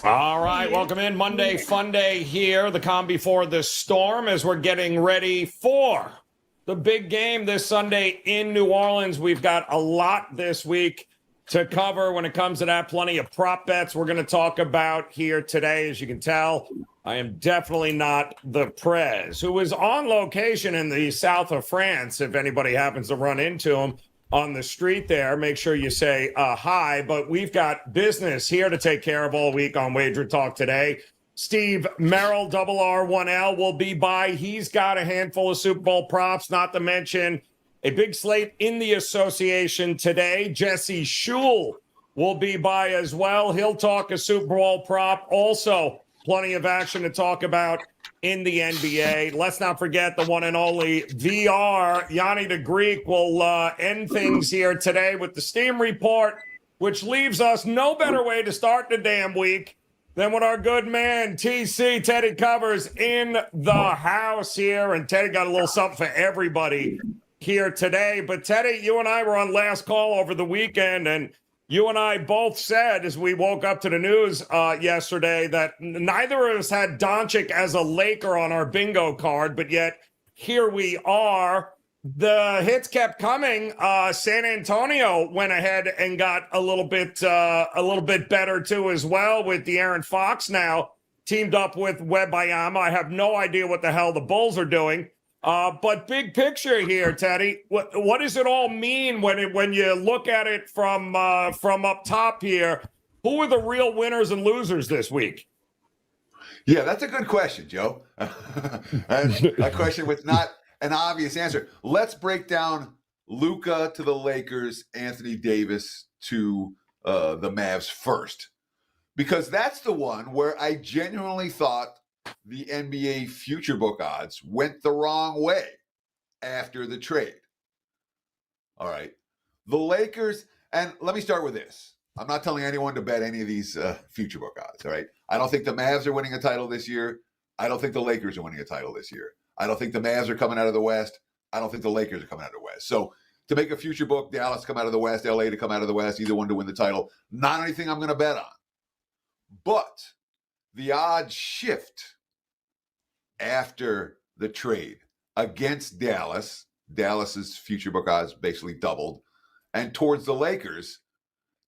All right, welcome in. Monday Fun Day here, the calm before the storm, as we're getting ready for the big game this Sunday in New Orleans. We've got a lot this week to cover when it comes to that. Plenty of prop bets we're going to talk about here today. As you can tell, I am definitely not the Prez, who is on location in the south of France. If anybody happens to run into him on the street there, make sure you say hi. But we've got business here to take care of all week on WagerTalk Today. Steve Merril, RR1L, will be by. He's got a handful of Super Bowl props, not to mention a big slate in the association today. Jesse Schule will be by as well. He'll talk a Super Bowl prop. Also, plenty of action to talk about in the NBA. Let's not forget the one and only VR. Gianni the Greek will end things here today with the Steam Report, which leaves us no better way to start the damn week than with our good man, TC, Teddy Covers, in the house here. And Teddy got a little something for everybody here today. But Teddy, you and I were on last call over the weekend, and you and I both said as we woke up to the news yesterday that neither of us had Doncic as a Laker on our bingo card, but yet here we are. The hits kept coming. San Antonio went ahead and got a little bit better too as well, with De'Aaron Fox now teamed up with Wembanyama. I have no idea what the hell the Bulls are doing. But big picture here, Teddy, what does it all mean when you look at it from up top here? Who are the real winners and losers this week? Yeah, that's a good question, Joe. And a question with not an obvious answer. Let's break down Luka to the Lakers, Anthony Davis to the Mavs first, because that's the one where I genuinely thought the NBA future book odds went the wrong way after the trade. All right. The Lakers, and let me start with this. I'm not telling anyone to bet any of these future book odds, all right? I don't think the Mavs are winning a title this year. I don't think the Lakers are winning a title this year. I don't think the Mavs are coming out of the West. I don't think the Lakers are coming out of the West. So to make a future book, Dallas come out of the West, LA to come out of the West, either one to win the title, not anything I'm going to bet on. But the odds shift after the trade against Dallas. Dallas's future book odds basically doubled, and towards the Lakers,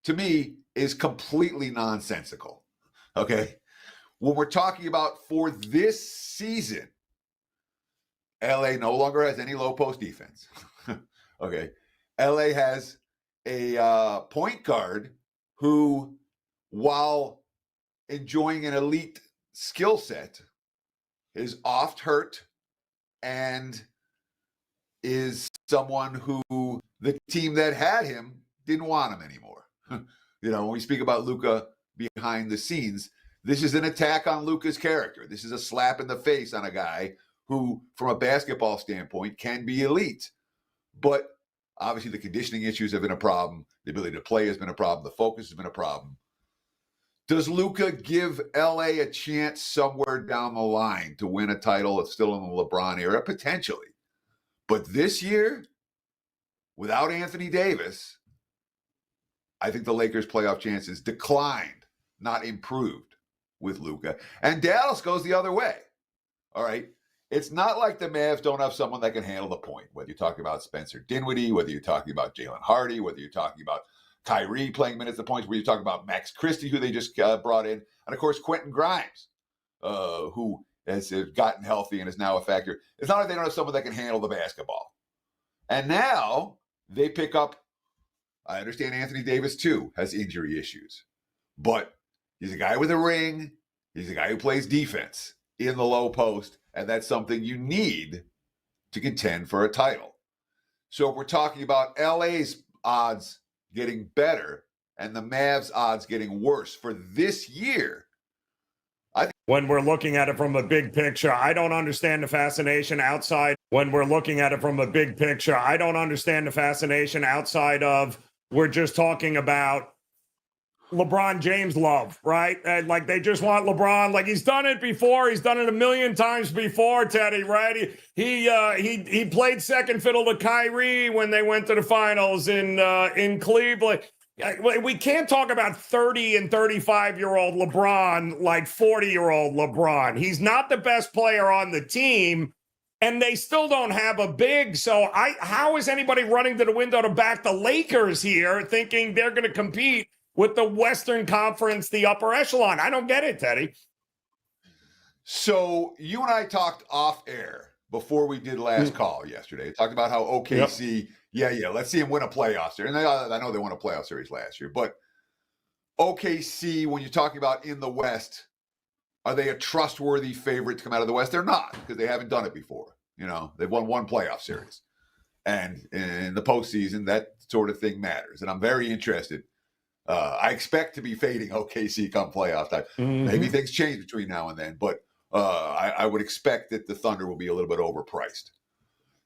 to me, is completely nonsensical. Okay, when we're talking about for this season, LA no longer has any low post defense. Okay, LA has a point guard who, while enjoying an elite skill set, is oft hurt and is someone who the team that had him didn't want him anymore. You know, when we speak about Luka behind the scenes, this is an attack on Luka's character. This is a slap in the face on a guy who, from a basketball standpoint, can be elite. But obviously the conditioning issues have been a problem. The ability to play has been a problem. The focus has been a problem. Does Luka give LA a chance somewhere down the line to win a title? It's still in the LeBron era, potentially. But this year, without Anthony Davis, I think the Lakers' playoff chances declined, not improved with Luka. And Dallas goes the other way. All right. It's not like the Mavs don't have someone that can handle the point, whether you're talking about Spencer Dinwiddie, whether you're talking about Jalen Hardy, whether you're talking about Kyrie playing minutes at points, where you talk about Max Christie, who they just brought in, and of course Quentin Grimes, who has gotten healthy and is now a factor. It's not like they don't have someone that can handle the basketball. And now they pick up, I understand Anthony Davis too has injury issues, but he's a guy with a ring. He's a guy who plays defense in the low post, and that's something you need to contend for a title. So if we're talking about LA's odds getting better and the Mavs odds getting worse for this year, when we're looking at it from a big picture, I don't understand the fascination outside. When we're looking at it from a big picture, I don't understand the fascination outside of we're just talking about LeBron James love, right? And like they just want LeBron. Like he's done it before. He's done it a million times before, Teddy, right? He played second fiddle to Kyrie when they went to the finals in Cleveland. We can't talk about 30 and 35-year-old LeBron like 40-year-old LeBron. He's not the best player on the team, and they still don't have a big. So how is anybody running to the window to back the Lakers here thinking they're going to compete with the Western Conference, the upper echelon? I don't get it, Teddy. So you and I talked off air before we did last call yesterday. Talked about how OKC, let's see him win a playoff series. And I know they won a playoff series last year, but OKC, when you're talking about in the West, are they a trustworthy favorite to come out of the West? They're not, because they haven't done it before. They've won one playoff series. And in the postseason, that sort of thing matters. And I'm very interested. I expect to be fading OKC come playoff time. Maybe things change between now and then, but I would expect that the Thunder will be a little bit overpriced.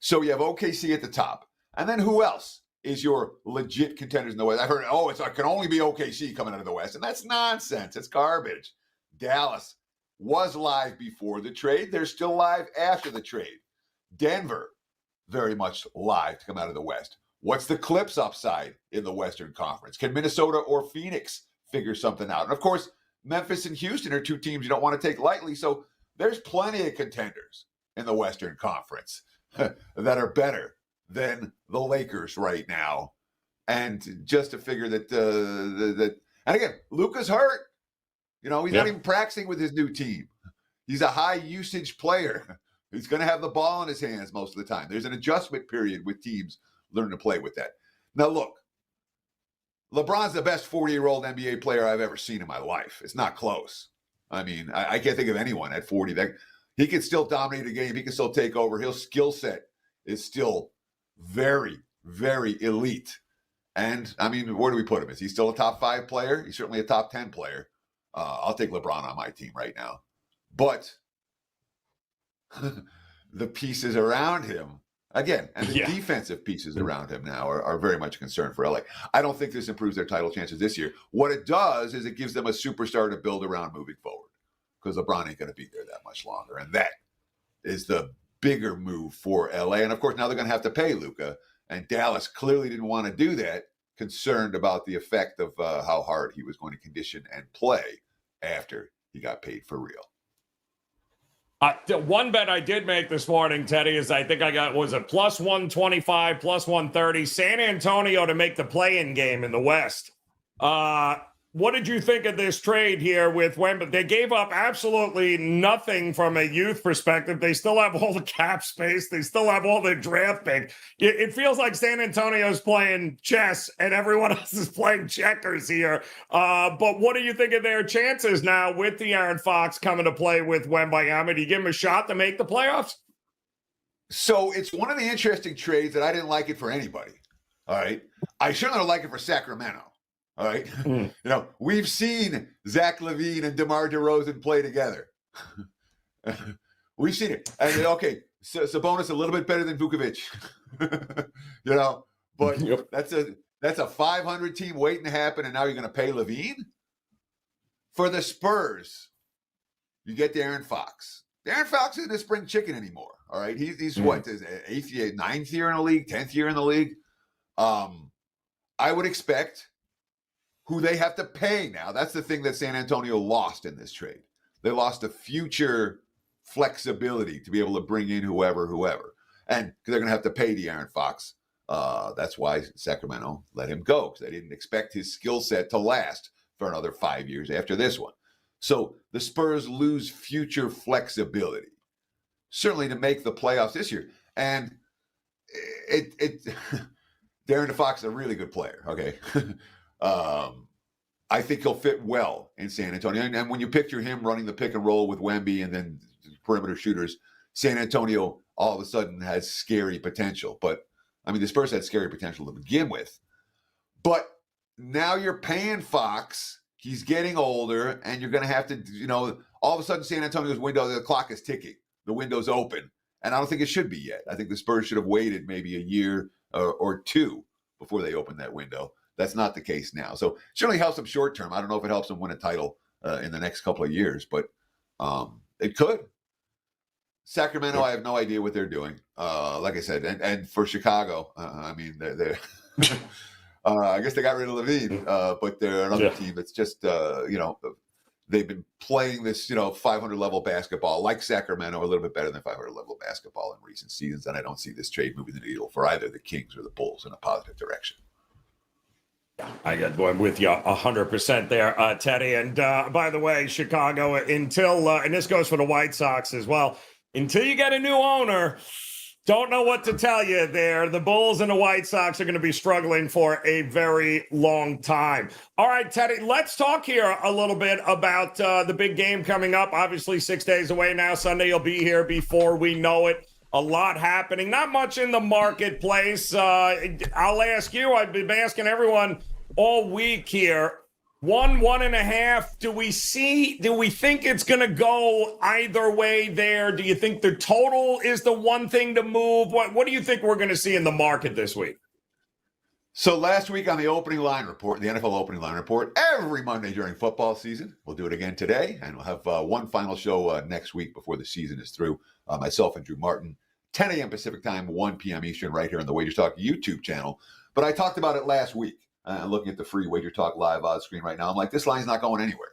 So you have OKC at the top. And then who else is your legit contenders in the West? I've heard, it can only be OKC coming out of the West. And that's nonsense. It's garbage. Dallas was live before the trade. They're still live after the trade. Denver, very much live to come out of the West. What's the Clips upside in the Western Conference? Can Minnesota or Phoenix figure something out? And of course, Memphis and Houston are two teams you don't want to take lightly. So there's plenty of contenders in the Western Conference that are better than the Lakers right now. And just to figure that, and again, Luka's hurt. He's not even practicing with his new team. He's a high usage player. He's going to have the ball in his hands most of the time. There's an adjustment period with teams learning to play with that. Now, look, LeBron's the best 40-year-old NBA player I've ever seen in my life. It's not close. I mean, I can't think of anyone at 40 that he can still dominate a game. He can still take over. His skill set is still very, very elite. And, I mean, where do we put him? Is he still a top 5 player? He's certainly a top 10 player. I'll take LeBron on my team right now. But the pieces around him, again, and the defensive pieces around him now are very much a concern for LA. I don't think this improves their title chances this year. What it does is it gives them a superstar to build around moving forward, because LeBron ain't going to be there that much longer. And that is the bigger move for LA. And of course, now they're going to have to pay Luka. And Dallas clearly didn't want to do that, concerned about the effect of how hard he was going to condition and play after he got paid for real. One bet I did make this morning, Teddy, is I think I got, was it plus 125, plus 130, San Antonio to make the play-in game in the West. What did you think of this trade here with Wemby? They gave up absolutely nothing from a youth perspective. They still have all the cap space. They still have all the draft pick. It feels like San Antonio's playing chess and everyone else is playing checkers here. But what do you think of their chances now with the Aaron Fox coming to play with Wemby? Do you give him a shot to make the playoffs? So it's one of the interesting trades that I didn't like it for anybody. All right. I certainly don't like it for Sacramento. All right. We've seen Zach LaVine and DeMar DeRozan play together. We've seen it. And okay, Sabonis a little bit better than Vukovic. But that's a 500 team waiting to happen, and now you're going to pay LaVine? For the Spurs, you get De'Aaron Fox. De'Aaron Fox isn't a spring chicken anymore. All right. He's what, his 8th year, 9th year in the league, 10th year in the league. I would expect who they have to pay now. That's the thing that San Antonio lost in this trade. They lost the future flexibility to be able to bring in whoever. And they're going to have to pay De'Aaron Fox. That's why Sacramento let him go, because they didn't expect his skill set to last for another 5 years after this one. So the Spurs lose future flexibility, certainly to make the playoffs this year. And De'Aaron Fox is a really good player, okay? I think he'll fit well in San Antonio. And when you picture him running the pick and roll with Wemby and then perimeter shooters, San Antonio all of a sudden has scary potential. But, I mean, the Spurs had scary potential to begin with. But now you're paying Fox. He's getting older, and you're going to have to, all of a sudden San Antonio's window, the clock is ticking. The window's open. And I don't think it should be yet. I think the Spurs should have waited maybe a year or two before they opened that window. That's not the case now. So it certainly helps them short term. I don't know if it helps them win a title in the next couple of years, but it could. Sacramento, I have no idea what they're doing. Like I said, and for Chicago, I mean, they're I guess they got rid of Levine, but they're another team that's just, they've been playing this, 500 level basketball like Sacramento, a little bit better than 500 level basketball in recent seasons. And I don't see this trade moving the needle for either the Kings or the Bulls in a positive direction. I'm with you 100% there, Teddy. And by the way, Chicago, until, and this goes for the White Sox as well, until you get a new owner, don't know what to tell you there. The Bulls and the White Sox are going to be struggling for a very long time. All right, Teddy, let's talk here a little bit about the big game coming up. Obviously, 6 days away now. Sunday will be here before we know it. A lot happening. Not much in the marketplace. I'll ask you. I've been asking everyone all week here. 1.5. Do we think it's going to go either way there? Do you think the total is the one thing to move? What do you think we're going to see in the market this week? So last week on the opening line report, the NFL opening line report, every Monday during football season, we'll do it again today, and we'll have one final show next week before the season is through. Myself and Drew Martin, 10 a.m. Pacific time, 1 p.m. Eastern, right here on the WagerTalk YouTube channel. But I talked about it last week. Looking at the free WagerTalk live odds screen right now, I'm like, this line's not going anywhere.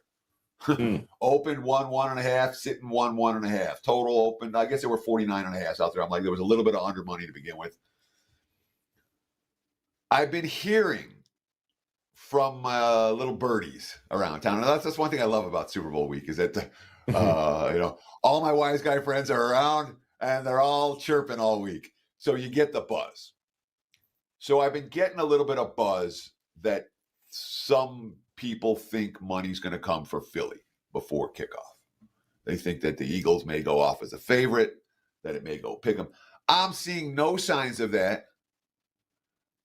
Open 1.5, sitting 1.5. Total open, I guess there were 49.5 out there. I'm like, there was a little bit of under money to begin with. I've been hearing from little birdies around town. And that's one thing I love about Super Bowl week is that, all my wise guy friends are around and they're all chirping all week. So you get the buzz. So I've been getting a little bit of buzz that some people think money's going to come for Philly before kickoff. They think that the Eagles may go off as a favorite, that it may go pick them. I'm seeing no signs of that.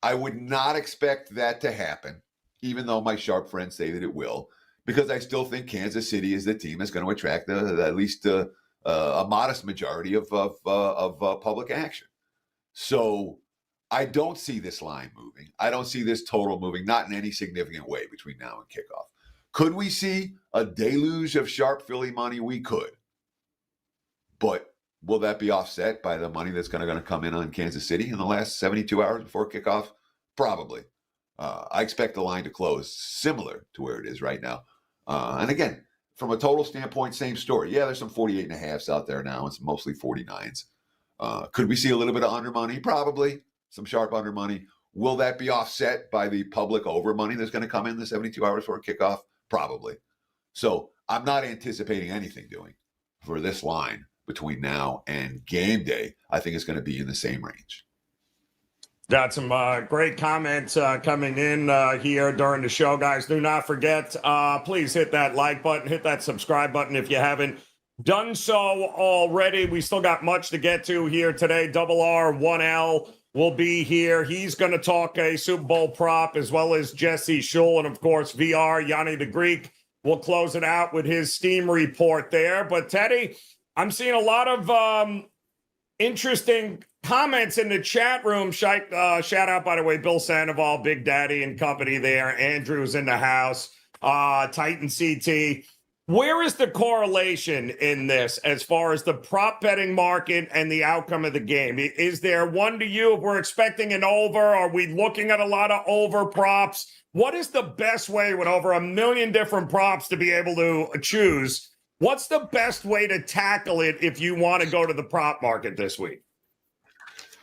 I would not expect that to happen, even though my sharp friends say that it will, because I still think Kansas City is the team that's going to attract at least a modest majority of public action. So I don't see this line moving. I don't see this total moving, not in any significant way between now and kickoff. Could we see a deluge of sharp Philly money? We could. But will that be offset by the money that's going to come in on Kansas City in the last 72 hours before kickoff? Probably. I expect the line to close similar to where it is right now. And again, from a total standpoint, same story. Yeah, there's some 48.5s out there now. It's mostly 49s. Could we see a little bit of under money? Probably. Some sharp under money. Will that be offset by the public over money that's going to come in the 72 hours before kickoff? Probably. So I'm not anticipating anything doing for this line between now and game day. I think it's going to be in the same range. Got some great comments coming in here during the show, guys. Do not forget, please hit that like button, hit that subscribe button if you haven't done so already. We still got much to get to here today. Double R, 1L will be here. He's going to talk a Super Bowl prop as well as Jesse Schule. And, of course, VR, Gianni the Greek will close it out with his Steam report there. But, Teddy, I'm seeing a lot of interesting comments in the chat room. Shout out, by the way, Bill Sandoval, Big Daddy and company there. Andrew's in the house. Titan CT. Where is the correlation in this as far as the prop betting market and the outcome of the game? Is there one to you if we're expecting an over? Are we looking at a lot of over props? What is the best way with over 1 million different props to be able to choose? What's the best way to tackle it if you want to go to the prop market this week?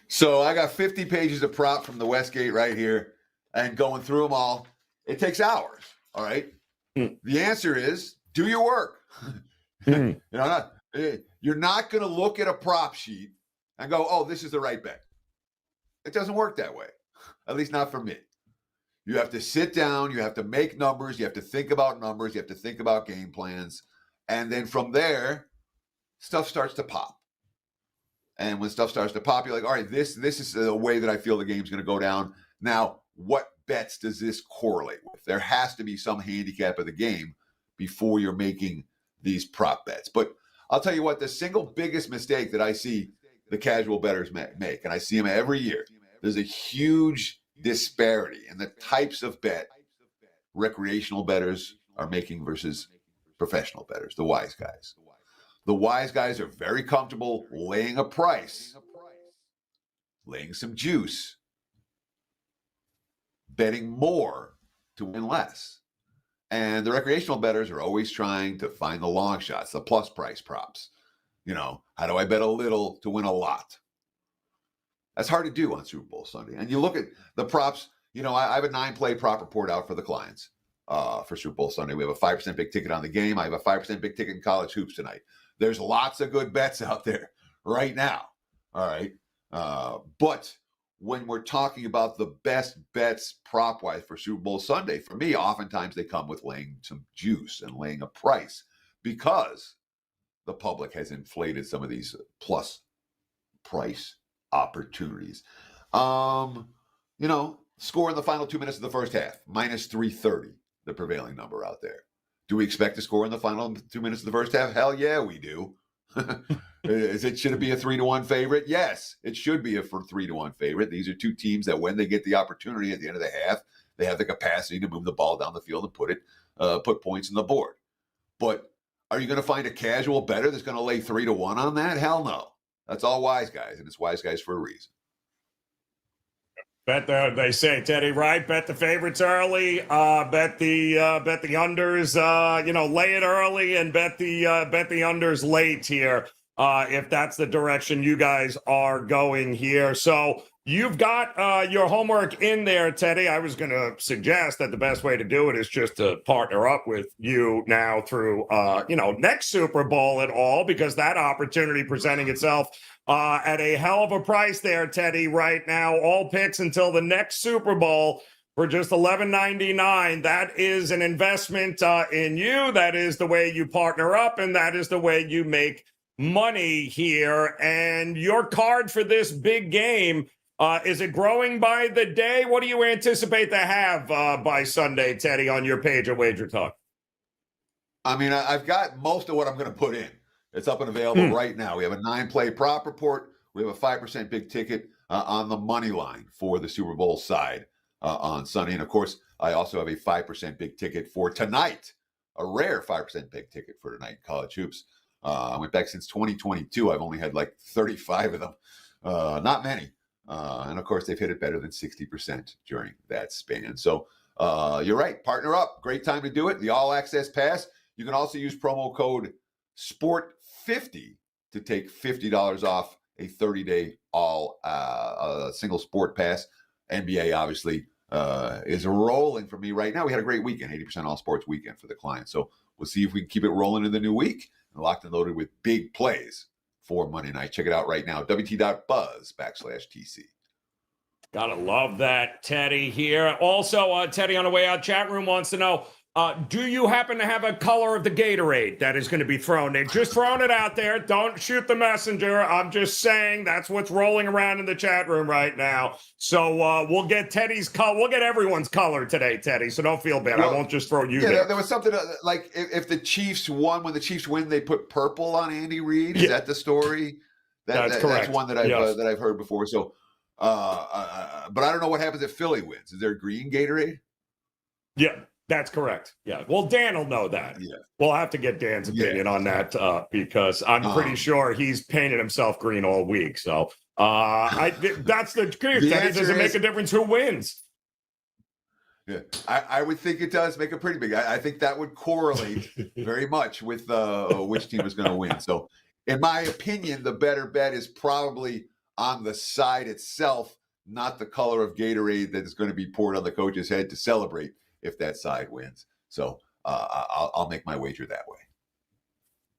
So I got 50 pages of prop from the Westgate right here, and going through them all, it takes hours. All right. The answer is do your work. You're not going to look at a prop sheet and go, oh, this is the right bet. It doesn't work that way, at least not for me. You have to sit down. You have to make numbers. You have to think about numbers. You have to think about game plans. And then from there, stuff starts to pop. And when stuff starts to pop, you're like, all right, this is the way that I feel the game's going to go down. Now, what bets does this correlate with? There has to be some handicap of the game before you're making these prop bets. But I'll tell you what, the single biggest mistake that I see the casual bettors make, and I see them every year, there's a huge disparity in the types of bet recreational bettors are making versus professional bettors, the wise guys. The wise guys are very comfortable laying a price, laying some juice, betting more to win less. And the recreational bettors are always trying to find the long shots, the plus price props. How do I bet a little to win a lot? That's hard to do on Super Bowl Sunday. And you look at the props, I have a 9-play prop report out for the clients for Super Bowl Sunday. We have a 5% big ticket on the game. I have a 5% big ticket in college hoops tonight. There's lots of good bets out there right now. All right. But when we're talking about the best bets prop-wise for Super Bowl Sunday, for me, oftentimes they come with laying some juice and laying a price because the public has inflated some of these plus price opportunities. Score in the final 2 minutes of the first half, minus 330, the prevailing number out there. Do we expect to score in the final 2 minutes of the first half? Hell yeah, we do. Should it be a 3-1 favorite? Yes, it should be a 3-1 favorite. These are two teams that when they get the opportunity at the end of the half, they have the capacity to move the ball down the field and put points on the board. But are you going to find a casual bettor that's going to lay 3-1 on that? Hell no. That's all wise guys, and it's wise guys for a reason. They say, Teddy, right? Bet the favorites early, bet the unders, lay it early and bet the unders late here. If that's the direction you guys are going here. So you've got your homework in there, Teddy. I was going to suggest that the best way to do it is just to partner up with you now through, next Super Bowl at all, because that opportunity presenting itself at a hell of a price there, Teddy, right now. All picks until the next Super Bowl for just $11.99. That is an investment in you. That is the way you partner up, and that is the way you make money here. And your card for this big game, is it growing by the day? What do you anticipate to have by Sunday, Teddy, on your page at WagerTalk? I mean, I've got most of what I'm going to put in. It's up and available right now. We have a 9-play prop report. We have a 5% big ticket on the money line for the Super Bowl side on Sunday. And, of course, I also have a 5% big ticket for tonight, a rare 5% big ticket for tonight in college hoops. I went back since 2022. I've only had like 35 of them. Not many. And, of course, they've hit it better than 60% during that span. So you're right. Partner up. Great time to do it. The all-access pass. You can also use promo code SPORT50 to take $50 off a 30-day single sport pass. NBA, obviously, is rolling for me right now. We had a great weekend, 80% all sports weekend for the clients. So we'll see if we can keep it rolling in the new week. Locked and loaded with big plays for Monday night. Check it out right now. WT.buzz/TC. Gotta love that, Teddy, here. Also, Teddy on the way out, chat room wants to know, do you happen to have a color of the Gatorade that is going to be thrown? They're just throwing it out there. Don't shoot the messenger. I'm just saying that's what's rolling around in the chat room right now. So we'll get Teddy's color. We'll get everyone's color today, Teddy. So don't feel bad. I won't just throw you there. There was something like if the Chiefs won, when the Chiefs win, they put purple on Andy Reid. Is that the story? That's correct. That's one that I've heard before. So, but I don't know what happens if Philly wins. Is there green Gatorade? Yeah. That's correct. Yeah. Well, Dan will know that. Yeah. We'll have to get Dan's opinion on that because I'm pretty sure he's painted himself green all week. So that's the truth. That doesn't make a difference who wins. Yeah, I would think it does make a pretty big. I think that would correlate very much with which team is going to win. So, in my opinion, the better bet is probably on the side itself, not the color of Gatorade that is going to be poured on the coach's head to celebrate if that side wins. So I'll make my wager that way.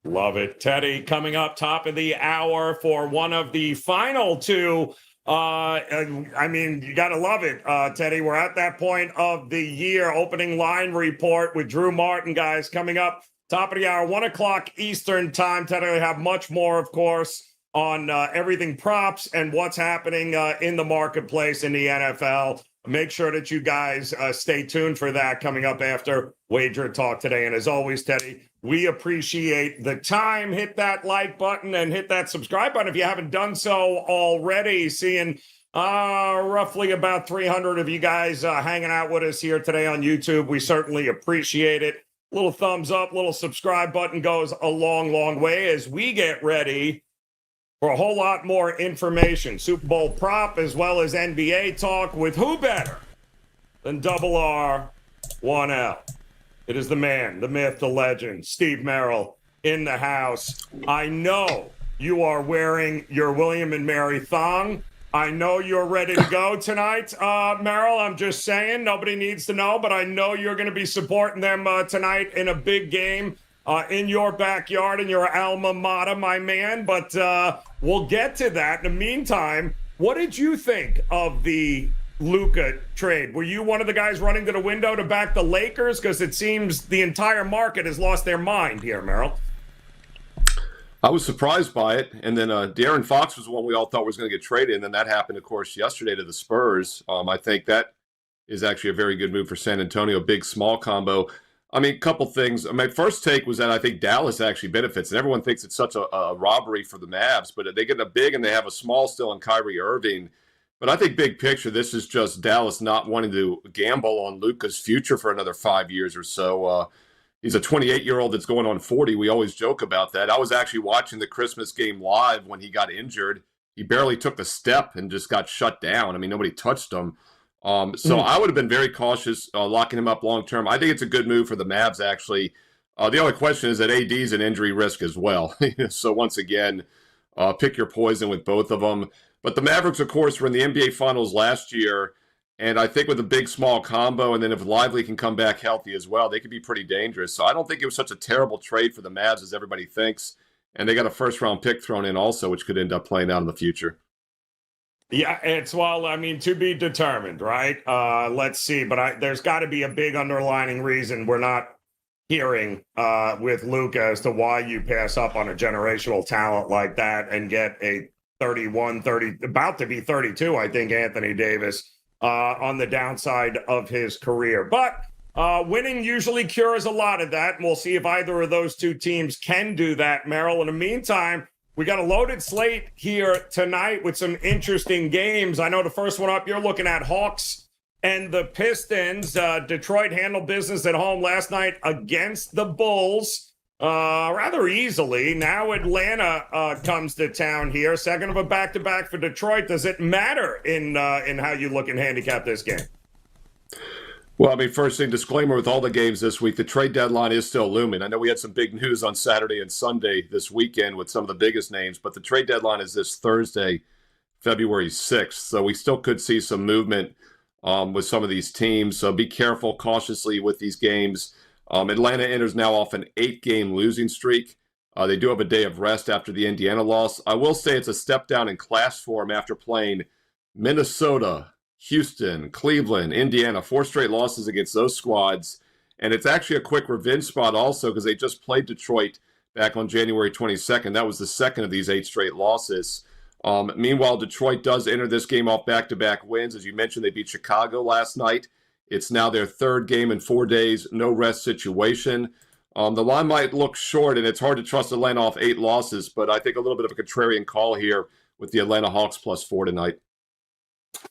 Love it. Teddy coming up top of the hour for one of the final two. I mean, you got to love it, Teddy. We're at that point of the year. Opening line report with Drew Martin, guys, coming up top of the hour, 1 o'clock Eastern time. Teddy will have much more, of course, on everything props and what's happening in the marketplace in the NFL. Make sure that you guys stay tuned for that coming up after Wager Talk today. And as always, Teddy, we appreciate the time. Hit that like button and hit that subscribe button if you haven't done so already. Seeing roughly about 300 of you guys hanging out with us here today on YouTube. We certainly appreciate it. Little thumbs up, little subscribe button goes a long, long way as we get ready for a whole lot more information. Super Bowl prop as well as NBA talk with who better then double R, 1L. It is the man, the myth, the legend, Steve Merril in the house. I know you are wearing your William and Mary thong. I know you're ready to go tonight, Merril. I'm just saying, nobody needs to know, but I know you're going to be supporting them tonight in a big game in your backyard, in your alma mater, my man. But we'll get to that. In the meantime, what did you think of the Luka trade? Were you one of the guys running to the window to back the Lakers? Because it seems the entire market has lost their mind here, Merril. I was surprised by it. And then De'Aaron Fox was one we all thought was going to get traded. And then that happened, of course, yesterday to the Spurs. I think that is actually a very good move for San Antonio, big, small combo. I mean, a couple things. My first take was that I think Dallas actually benefits. And everyone thinks it's such a robbery for the Mavs. But they get a big and they have a small still in Kyrie Irving. But I think big picture, this is just Dallas not wanting to gamble on Luka's future for another 5 years or so. He's a 28-year-old that's going on 40. We always joke about that. I was actually watching the Christmas game live when he got injured. He barely took the step and just got shut down. I mean, nobody touched him. I would have been very cautious locking him up long-term. I think it's a good move for the Mavs, actually. The only question is that AD is an injury risk as well. So once again, pick your poison with both of them. But the Mavericks, of course, were in the NBA Finals last year. And I think with a big, small combo, and then if Lively can come back healthy as well, they could be pretty dangerous. So I don't think it was such a terrible trade for the Mavs as everybody thinks. And they got a first-round pick thrown in also, which could end up playing out in the future. Yeah, to be determined, right? Let's see. But there's got to be a big underlining reason we're not hearing with Luka as to why you pass up on a generational talent like that and get a 31, 30, about to be 32, I think, Anthony Davis on the downside of his career. But winning usually cures a lot of that, and we'll see if either of those two teams can do that, Merril. In the meantime, we got a loaded slate here tonight with some interesting games. I know the first one up, you're looking at Hawks and the Pistons. Detroit handled business at home last night against the Bulls rather easily. Now Atlanta comes to town here. Second of a back-to-back for Detroit. Does it matter in how you look and handicap this game? Well, I mean, first thing, disclaimer with all the games this week, the trade deadline is still looming. I know we had some big news on Saturday and Sunday this weekend with some of the biggest names, but the trade deadline is this Thursday, February 6th. So we still could see some movement with some of these teams. So be careful cautiously with these games. Atlanta enters now off an 8-game losing streak. They do have a day of rest after the Indiana loss. I will say it's a step down in class for them after playing Minnesota, Houston, Cleveland, Indiana, 4 straight losses against those squads. And it's actually a quick revenge spot also because they just played Detroit back on January 22nd. That was the second of these 8 straight losses. Meanwhile, Detroit does enter this game off back-to-back wins. As you mentioned, they beat Chicago last night. It's now their 3rd game in 4 days, no rest situation. The line might look short, and it's hard to trust Atlanta off 8 losses, but I think a little bit of a contrarian call here with the Atlanta Hawks +4 tonight.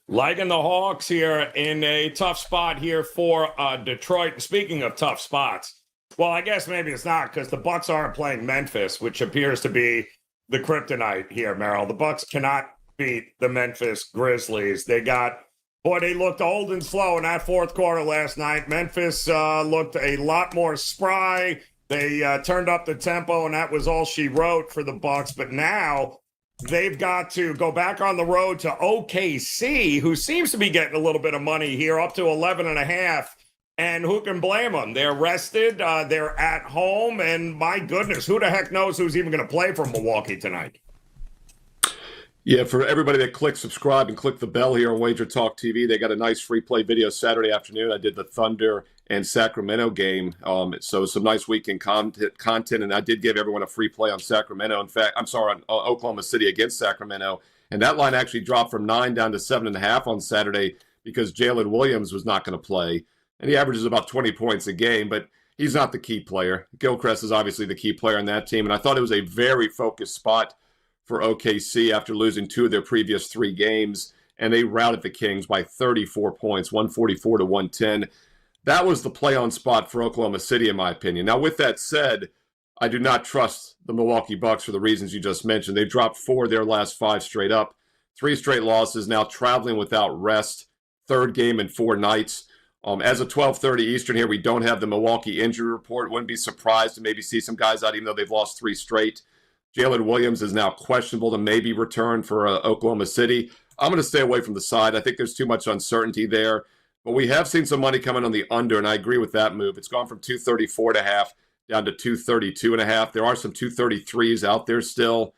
Liking the Hawks here in a tough spot here for Detroit. Speaking of tough spots, well, I guess maybe it's not because the Bucks aren't playing Memphis, which appears to be the kryptonite here, Merril. The Bucks cannot beat the Memphis Grizzlies. They looked old and slow in that fourth quarter last night. Memphis looked a lot more spry. They turned up the tempo, and that was all she wrote for the Bucks. But now they've got to go back on the road to OKC, who seems to be getting a little bit of money here, up to 11.5. And who can blame them? They're rested. They're at home. And my goodness, who the heck knows who's even going to play for Milwaukee tonight? Yeah, for everybody that clicked subscribe and click the bell here on WagerTalk TV, they got a nice free play video Saturday afternoon. I did the Thunder and Sacramento game. So some nice weekend content, and I did give everyone a free play on Sacramento. In fact, I'm sorry, on Oklahoma City against Sacramento. And that line actually dropped from 9 down to 7.5 on Saturday because Jalen Williams was not going to play. And he averages about 20 points a game, but he's not the key player. Gilchrist is obviously the key player on that team, and I thought it was a very focused spot for OKC after losing 2 of their previous 3 games, and they routed the Kings by 34 points, 144 to 110. That was the play-on spot for Oklahoma City, in my opinion. Now, with that said, I do not trust the Milwaukee Bucks for the reasons you just mentioned. They've dropped 4 of their last 5 straight up, 3 straight losses, now traveling without rest, 3rd game in 4 nights. As of 12:30 Eastern here, we don't have the Milwaukee injury report. Wouldn't be surprised to maybe see some guys out, even though they've lost 3 straight. Jalen Williams is now questionable to maybe return for Oklahoma City. I'm going to stay away from the side. I think there's too much uncertainty there. But we have seen some money coming on the under, and I agree with that move. It's gone from 234.5 down to 232.5. There are some 233s out there still.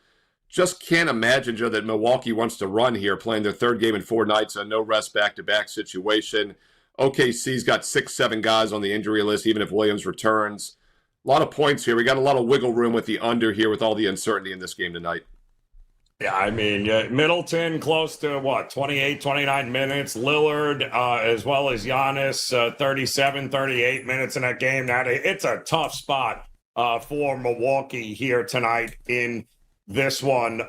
Just can't imagine, Joe, that Milwaukee wants to run here, playing their 3rd game in 4 nights, a no-rest back-to-back situation. OKC's got 6-7 guys on the injury list, even if Williams returns. A lot of points here. We got a lot of wiggle room with the under here with all the uncertainty in this game tonight. Yeah, I mean, Middleton close to, 28, 29 minutes. Lillard, as well as Giannis, 37, 38 minutes in that game. Now, it's a tough spot for Milwaukee here tonight in this one.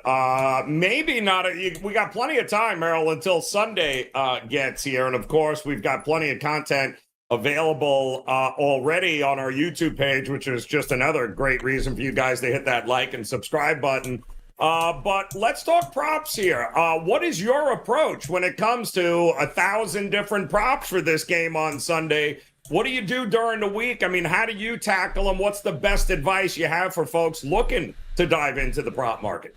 Maybe not. We got plenty of time, Merril, until Sunday gets here. And, of course, we've got plenty of content available already on our YouTube page, which is just another great reason for you guys to hit that like and subscribe button. But let's talk props here. What is your approach when it comes to 1,000 different props for this game on Sunday? What do you do during the week? I mean, how do you tackle them? What's the best advice you have for folks looking to dive into the prop market?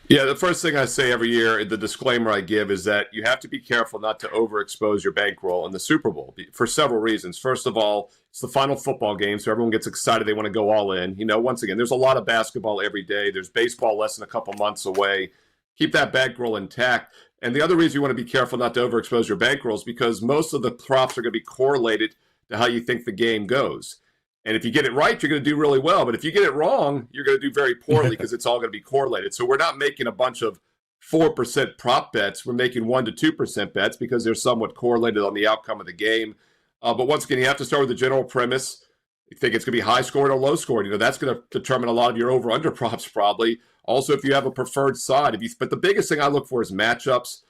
Yeah, the first thing I say every year, the disclaimer I give is that you have to be careful not to overexpose your bankroll in the Super Bowl for several reasons. First of all, it's the final football game, so everyone gets excited. They want to go all in. Once again, there's a lot of basketball every day. There's baseball less than a couple months away. Keep that bankroll intact. And the other reason you want to be careful not to overexpose your bankroll is because most of the props are going to be correlated to how you think the game goes. And if you get it right, you're going to do really well. But if you get it wrong, you're going to do very poorly because it's all going to be correlated. So we're not making a bunch of 4% prop bets. We're making 1% to 2% bets because they're somewhat correlated on the outcome of the game. But once again, you have to start with the general premise. You think it's going to be high scored or low scored. That's going to determine a lot of your over-under props probably. Also, if you have a preferred side. But the biggest thing I look for is matchups,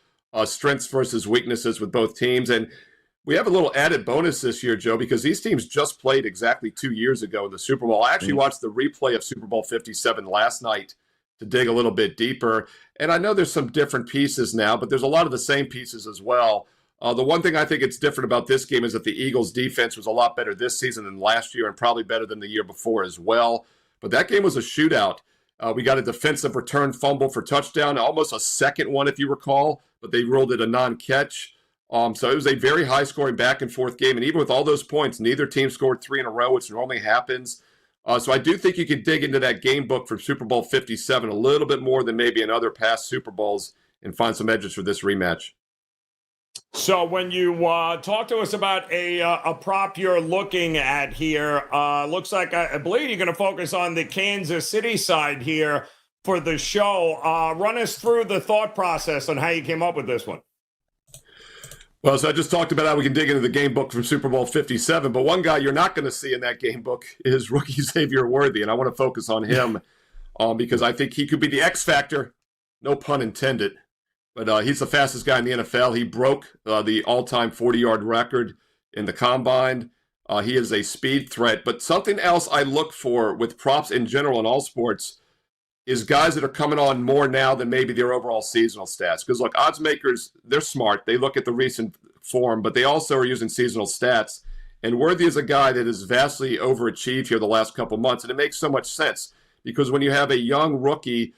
strengths versus weaknesses with both teams. And we have a little added bonus this year, Joe, because these teams just played exactly 2 years ago in the Super Bowl. I actually watched the replay of Super Bowl 57 last night to dig a little bit deeper. And I know there's some different pieces now, but there's a lot of the same pieces as well. The one thing I think it's different about this game is that the Eagles' defense was a lot better this season than last year and probably better than the year before as well. But that game was a shootout. We got a defensive return fumble for touchdown, almost a second one if you recall, but they ruled it a non-catch. So it was a very high-scoring back-and-forth game. And even with all those points, neither team scored 3 in a row, which normally happens. So I do think you could dig into that game book from Super Bowl 57 a little bit more than maybe in other past Super Bowls and find some edges for this rematch. So when you talk to us about a prop you're looking at here, looks like I believe you're going to focus on the Kansas City side here for the show. Run us through the thought process on how you came up with this one. Well, so I just talked about how we can dig into the game book from Super Bowl 57, but one guy you're not going to see in that game book is rookie Xavier Worthy, and I want to focus on him because I think he could be the X factor, no pun intended, but he's the fastest guy in the NFL. He broke the all-time 40-yard record in the Combine. He is a speed threat, but something else I look for with props in general in all sports is guys that are coming on more now than maybe their overall seasonal stats. Because, look, odds makers, they're smart. They look at the recent form, but they also are using seasonal stats. And Worthy is a guy that has vastly overachieved here the last couple months, and it makes so much sense. Because when you have a young rookie,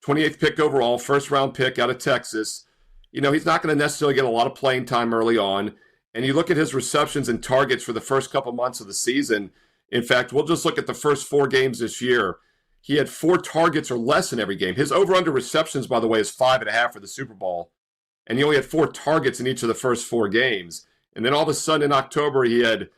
28th pick overall, first-round pick out of Texas, he's not going to necessarily get a lot of playing time early on. And you look at his receptions and targets for the first couple months of the season. In fact, we'll just look at the first 4 games this year. He had 4 targets or less in every game. His over-under receptions, by the way, is 5.5 for the Super Bowl. And he only had 4 targets in each of the first 4 games. And then all of a sudden in October, he had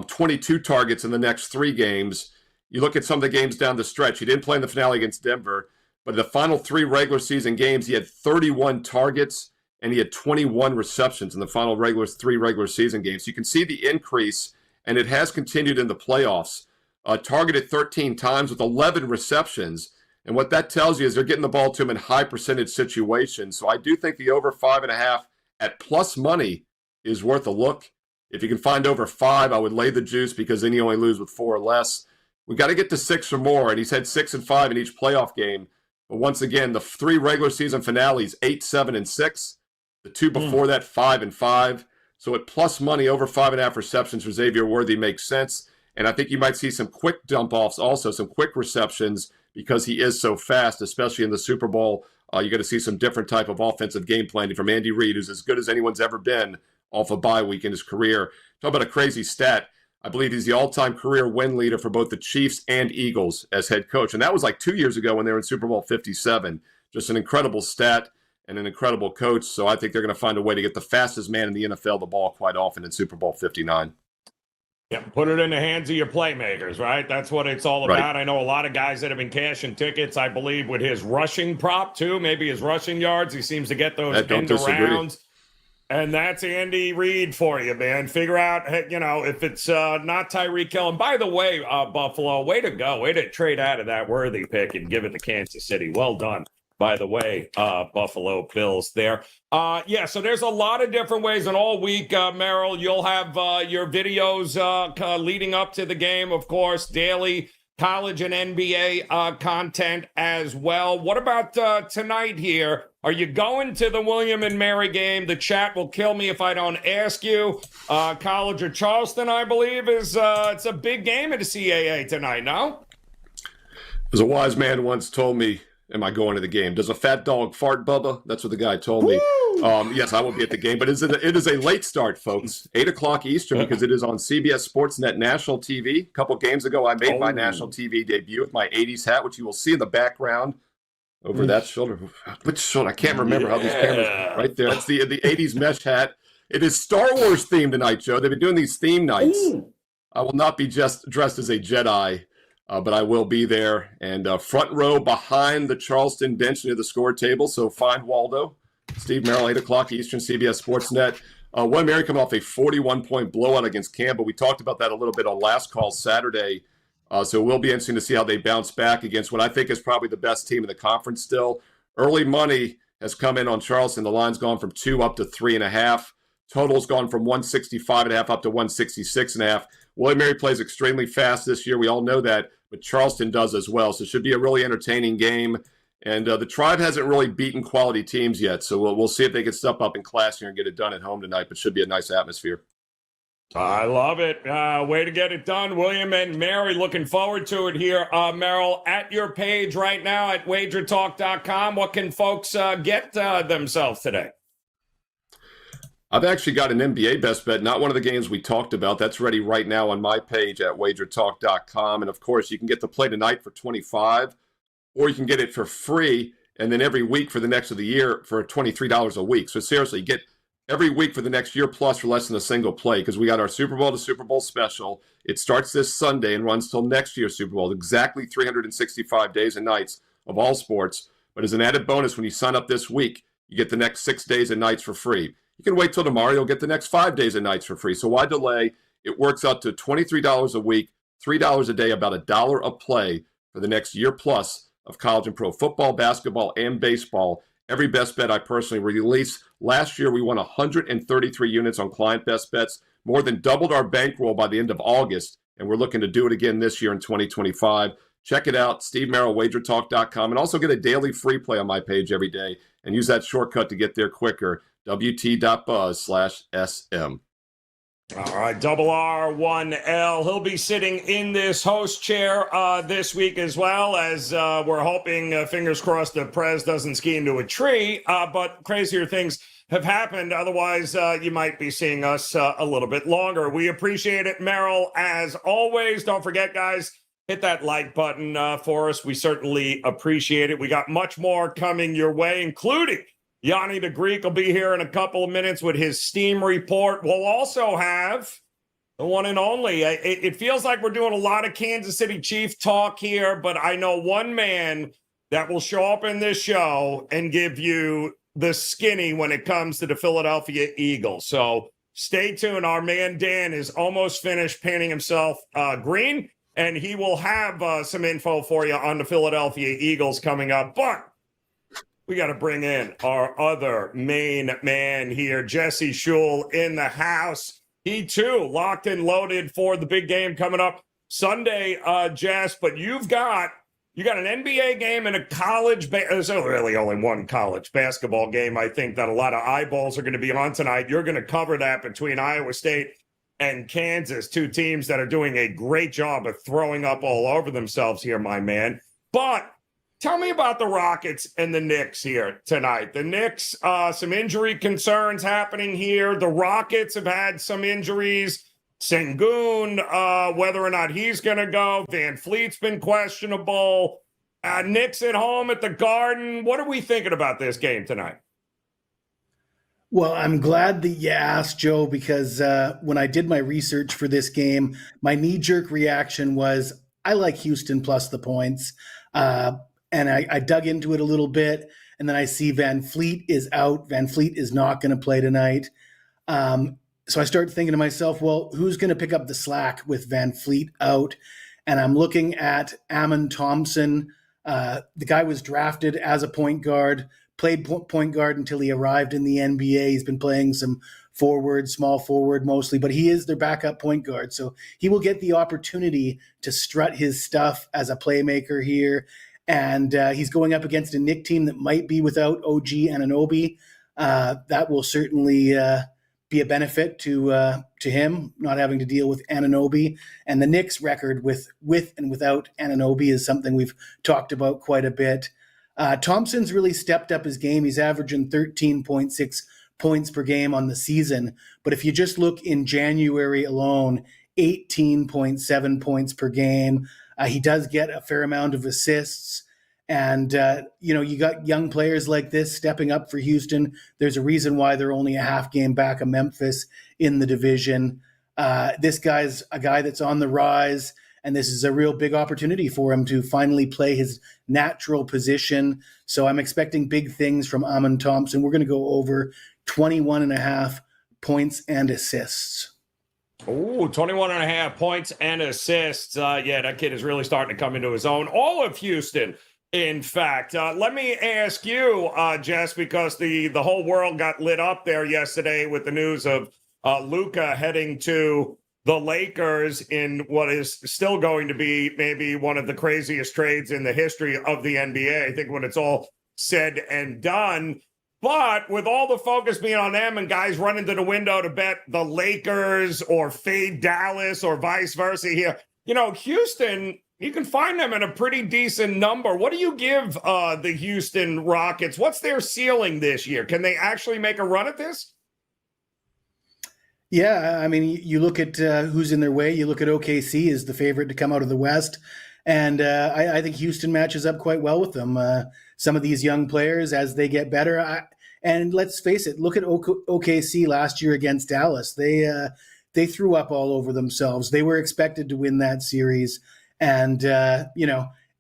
22 targets in the next 3 games. You look at some of the games down the stretch. He didn't play in the finale against Denver. But in the final 3 regular season games, he had 31 targets and he had 21 receptions in the final 3 regular season games. So you can see the increase, and it has continued in the playoffs. Targeted 13 times with 11 receptions. And what that tells you is they're getting the ball to him in high percentage situations. So I do think the over 5.5 at plus money is worth a look. If you can find over 5, I would lay the juice because then you only lose with 4 or less. We got to get to 6 or more, and he's had 6 and 5 in each playoff game. But once again, the 3 regular season finales, 8, 7, and 6. The 2 before that, 5 and 5. So at plus money, over 5.5 receptions for Xavier Worthy makes sense. And I think you might see some quick dump-offs also, some quick receptions because he is so fast, especially in the Super Bowl. You're going to see some different type of offensive game planning from Andy Reid, who's as good as anyone's ever been off a bye week in his career. Talk about a crazy stat. I believe he's the all-time career win leader for both the Chiefs and Eagles as head coach. And that was like 2 years ago when they were in Super Bowl 57. Just an incredible stat and an incredible coach. So I think they're going to find a way to get the fastest man in the NFL the ball quite often in Super Bowl 59. Yeah, put it in the hands of your playmakers, right? That's what it's all about. Right. I know a lot of guys that have been cashing tickets, I believe, with his rushing prop, too. Maybe his rushing yards. He seems to get those end arounds. And that's Andy Reid for you, man. Figure out, if it's not Tyreek Hill. And by the way, Buffalo, way to go. Way to trade out of that Worthy pick and give it to Kansas City. Well done, by the way, Buffalo Bills there. So there's a lot of different ways. And all week, Merril, you'll have your videos leading up to the game, of course, daily college and NBA content as well. What about tonight here? Are you going to the William and Mary game? The chat will kill me if I don't ask you. College of Charleston, I believe, is it's a big game at the CAA tonight, no? As a wise man once told me, am I going to the game? Does a fat dog fart, Bubba? That's what the guy told me. Yes, I will be at the game, but it is a late start, folks. 8 o'clock Eastern because it is on CBS Sportsnet National TV. A couple games ago, I made my national TV debut with my 80s hat, which you will see in the background over that shoulder. Which shoulder? I can't remember how these cameras. Right there. That's the 80s mesh hat. It is Star Wars themed tonight, Joe. They've been doing these theme nights. I will not be just dressed as a Jedi. But I will be there, and front row behind the Charleston bench near the score table. So find Waldo, Steve Merril, 8 o'clock Eastern, CBS Sportsnet. William Mary coming off a 41-point blowout against Campbell. We talked about that a little bit on last call Saturday. So it will be interesting to see how they bounce back against what I think is probably the best team in the conference still. Early money has come in on Charleston. The line's gone from 2 up to 3.5. Total's gone from 165.5 up to 166.5. William Mary plays extremely fast this year. We all know that, but Charleston does as well. So it should be a really entertaining game. And the Tribe hasn't really beaten quality teams yet. So we'll see if they can step up in class here and get it done at home tonight, but should be a nice atmosphere. I love it. Way to get it done, William and Mary. Looking forward to it here. Merril, at your page right now at WagerTalk.com, what can folks get themselves today? I've actually got an NBA best bet, not one of the games we talked about. That's ready right now on my page at WagerTalk.com. And, of course, you can get the play tonight for $25, or you can get it for free, and then every week for the next of the year for $23 a week. So, seriously, get every week for the next year plus for less than a single play because we got our Super Bowl to Super Bowl special. It starts this Sunday and runs till next year's Super Bowl, exactly 365 days and nights of all sports. But as an added bonus, when you sign up this week, you get the next 6 days and nights for free. You can wait till tomorrow. You'll get the next 5 days and nights for free. So why delay? It works out to $23 a week, $3 a day, about $1 a play for the next year plus of college and pro football, basketball, and baseball. Every best bet I personally release. Last year, we won 133 units on client best bets, more than doubled our bankroll by the end of August, and we're looking to do it again this year in 2025. Check it out, Steve Merril, WagerTalk.com, and also get a daily free play on my page every day and use that shortcut to get there quicker. WT.buzz/SM. All right, R1L. He'll be sitting in this host chair this week as well, as we're hoping, fingers crossed, that Prez doesn't ski into a tree. But crazier things have happened. Otherwise, you might be seeing us a little bit longer. We appreciate it, Merril, as always. Don't forget, guys, hit that like button for us. We certainly appreciate it. We got much more coming your way, including Gianni the Greek will be here in a couple of minutes with his Steam report. We'll also have the one and only. It feels like we're doing a lot of Kansas City Chief talk here, but I know one man that will show up in this show and give you the skinny when it comes to the Philadelphia Eagles. So stay tuned. Our man Dan is almost finished painting himself green, and he will have some info for you on the Philadelphia Eagles coming up. But we got to bring in our other main man here, Jesse Schule, in the house. He, too, locked and loaded for the big game coming up Sunday, Jess. But you've got You got an NBA game and a college. There's really only one college basketball game, I think, that a lot of eyeballs are going to be on tonight. You're going to cover that between Iowa State and Kansas, two teams that are doing a great job of throwing up all over themselves here, my man. But tell me about the Rockets and the Knicks here tonight. The Knicks, some injury concerns happening here. The Rockets have had some injuries. Sengun, whether or not he's going to go. Van Fleet's been questionable. Knicks at home at the Garden. What are we thinking about this game tonight? Well, I'm glad that you asked, Joe, because when I did my research for this game, my knee-jerk reaction was, I like Houston plus the points. And I dug into it a little bit, and then I see Van Fleet is out. Van Fleet is not going to play tonight. So I started thinking to myself, well, who's going to pick up the slack with Van Fleet out? And I'm looking at Ammon Thompson. The guy was drafted as a point guard, played point guard until he arrived in the NBA. He's been playing some forward, small forward mostly, but he is their backup point guard. So he will get the opportunity to strut his stuff as a playmaker here. And he's going up against a Knicks team that might be without OG Anunoby. That will certainly be a benefit to him, not having to deal with Anunoby. And the Knicks record with and without Anunoby is something we've talked about quite a bit. Thompson's really stepped up his game. He's averaging 13.6 points per game on the season. But if you just look in January alone, 18.7 points per game. He does get a fair amount of assists. And, you got young players like this stepping up for Houston. There's a reason why they're only a half game back of Memphis in the division. This guy's a guy that's on the rise, and this is a real big opportunity for him to finally play his natural position. So I'm expecting big things from Ammon Thompson. We're going to go over 21.5 points and assists. Oh, 21.5 points and assists. That kid is really starting to come into his own. All of Houston, in fact. Let me ask you, Jess, because the whole world got lit up there yesterday with the news of Luka heading to the Lakers in what is still going to be maybe one of the craziest trades in the history of the NBA, I think, when it's all said and done. But with all the focus being on them and guys running to the window to bet the Lakers or fade Dallas or vice versa here, Houston, you can find them at a pretty decent number. What do you give the Houston Rockets? What's their ceiling this year? Can they actually make a run at this? Yeah, I mean, you look at who's in their way. You look at OKC as the favorite to come out of the West. And I think Houston matches up quite well with them. Some of these young players, as they get better. And let's face it, look at OKC last year against Dallas. They threw up all over themselves. They were expected to win that series. And,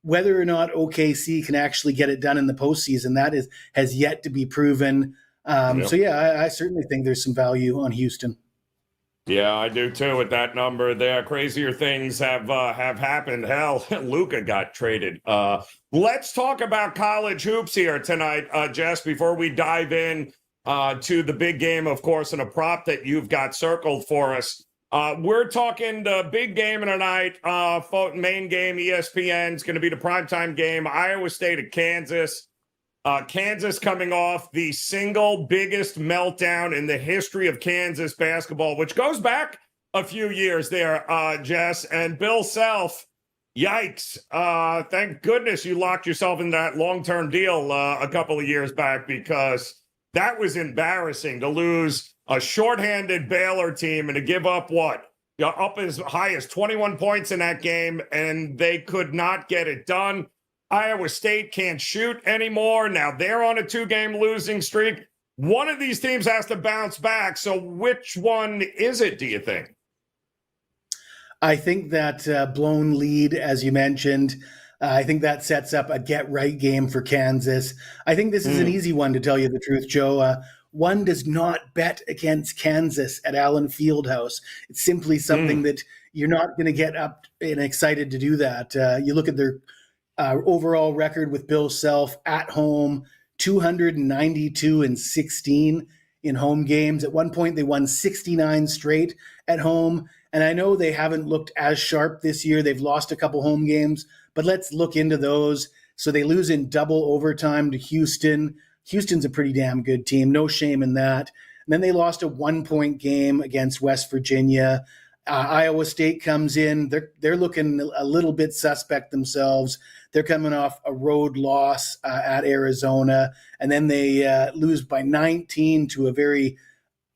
whether or not OKC can actually get it done in the postseason, that has yet to be proven. So, I certainly think there's some value on Houston. Yeah, I do too with that number there. Crazier things have happened. Hell, Luka got traded. Let's talk about college hoops here tonight, Jess, before we dive in to the big game, of course, and a prop that you've got circled for us. We're talking the big game tonight, main game, ESPN. It's going to be the primetime game, Iowa State at Kansas. Kansas coming off the single biggest meltdown in the history of Kansas basketball, which goes back a few years there, Jess. And Bill Self, yikes. Thank goodness you locked yourself in that long-term deal a couple of years back, because that was embarrassing to lose a shorthanded Baylor team and to give up up as high as 21 points in that game, and they could not get it done. Iowa State can't shoot anymore. Now they're on a 2-game losing streak. One of these teams has to bounce back. So which one is it, do you think? I think that blown lead, as you mentioned, I think that sets up a get-right game for Kansas. I think this is an easy one, to tell you the truth, Joe. One does not bet against Kansas at Allen Fieldhouse. It's simply something that you're not going to get up and excited to do that. You look at their overall record with Bill Self at home, 292-16 in home games. At one point, they won 69 straight at home. And I know they haven't looked as sharp this year. They've lost a couple home games, but let's look into those. So they lose in double overtime to Houston. Houston's a pretty damn good team. No shame in that. And then they lost a 1-point game against West Virginia. Iowa State comes in. They're looking a little bit suspect themselves. They're coming off a road loss at Arizona. And then they lose by 19 to a very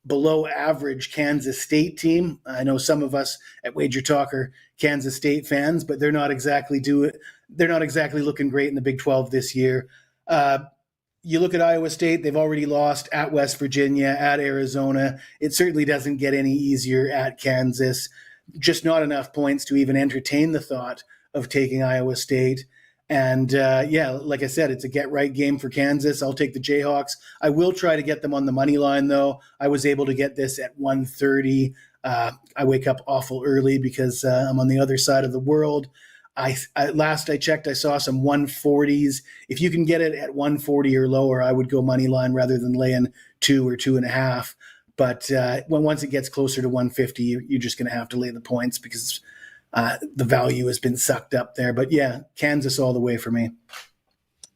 below average Kansas State team. I know some of us at WagerTalk are Kansas State fans, but they're not exactly looking great in the Big 12 this year. You look at Iowa State, they've already lost at West Virginia, at Arizona. It certainly doesn't get any easier at Kansas. Just not enough points to even entertain the thought of taking Iowa State. And like I said, it's a get-right game for Kansas. I'll take the Jayhawks. I will try to get them on the money line, though. I was able to get this at 130. I wake up awful early because I'm on the other side of the world. Last I checked, I saw some 140s. If you can get it at 140 or lower, I would go money line rather than laying 2 or 2.5. But once it gets closer to 150, you're just going to have to lay the points because the value has been sucked up there. But yeah, Kansas all the way for me.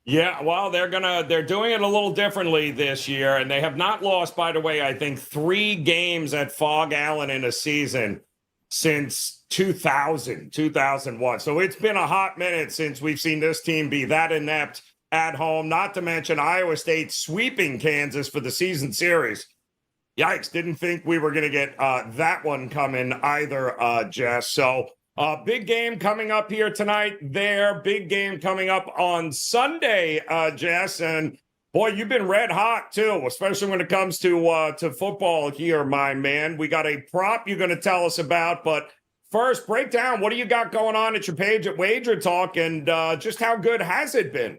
Yeah, well, they're doing it a little differently this year, and they have not lost, by the way, I think 3 games at Fog Allen in a season since 2001. So it's been a hot minute since we've seen this team be that inept at home, not to mention Iowa State sweeping Kansas for the season series. Yikes, didn't think we were going to get that one coming either, Jess. So big game coming up here tonight there. Big game coming up on Sunday, Jess. And boy, you've been red hot too, especially when it comes to football here, my man. We got a prop you're going to tell us about, but first, break down what do you got going on at your page at WagerTalk, and just how good has it been?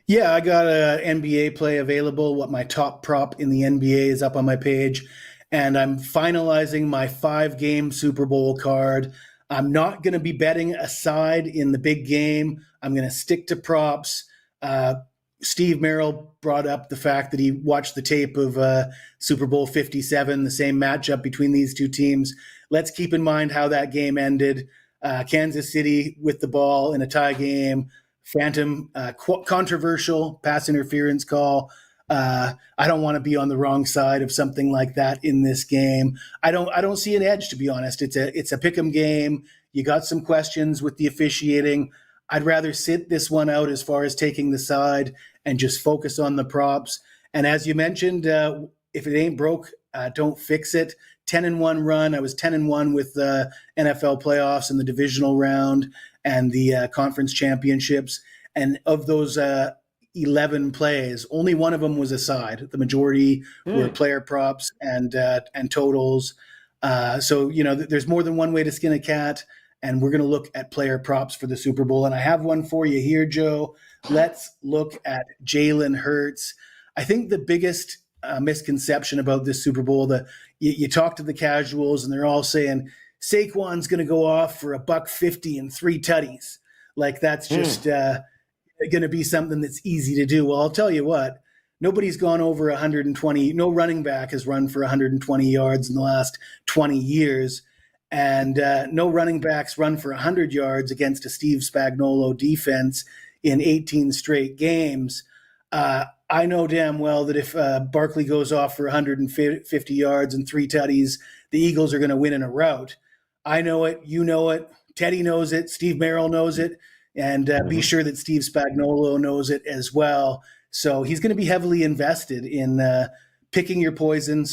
Yeah, I got an NBA play available. What my top prop in the NBA is up on my page, and I'm finalizing my 5-game Super Bowl card. I'm not going to be betting a side in the big game. I'm going to stick to props. Steve Merril brought up the fact that he watched the tape of Super Bowl 57, the same matchup between these two teams. Let's keep in mind how that game ended. Kansas City with the ball in a tie game. Phantom controversial pass interference call. I don't want to be on the wrong side of something like that in this game. I don't see an edge, to be honest. It's a pick'em game. You got some questions with the officiating. I'd rather sit this one out as far as taking the side and just focus on the props. And as you mentioned, if it ain't broke, don't fix it. 10-1 run. I was 10-1 with the NFL playoffs and the divisional round and the conference championships. And of those 11 plays, only one of them was a side. The majority were player props and totals. So, there's more than one way to skin a cat. And we're going to look at player props for the Super Bowl. And I have one for you here, Joe. Let's look at Jalen Hurts. I think the biggest misconception about this Super Bowl, you talk to the casuals and they're all saying Saquon's going to go off for $150 and 3 tutties. Like that's just going to be something that's easy to do. Well, I'll tell you what, nobody's gone over 120. No running back has run for 120 yards in the last 20 years. And no running backs run for 100 yards against a Steve Spagnuolo defense in 18 straight games. I know damn well that if Barkley goes off for 150 yards and 3 tutties, the Eagles are going to win in a rout. I know it. You know it. Teddy knows it. Steve Merril knows it. And be sure that Steve Spagnuolo knows it as well. So he's going to be heavily invested in picking your poison,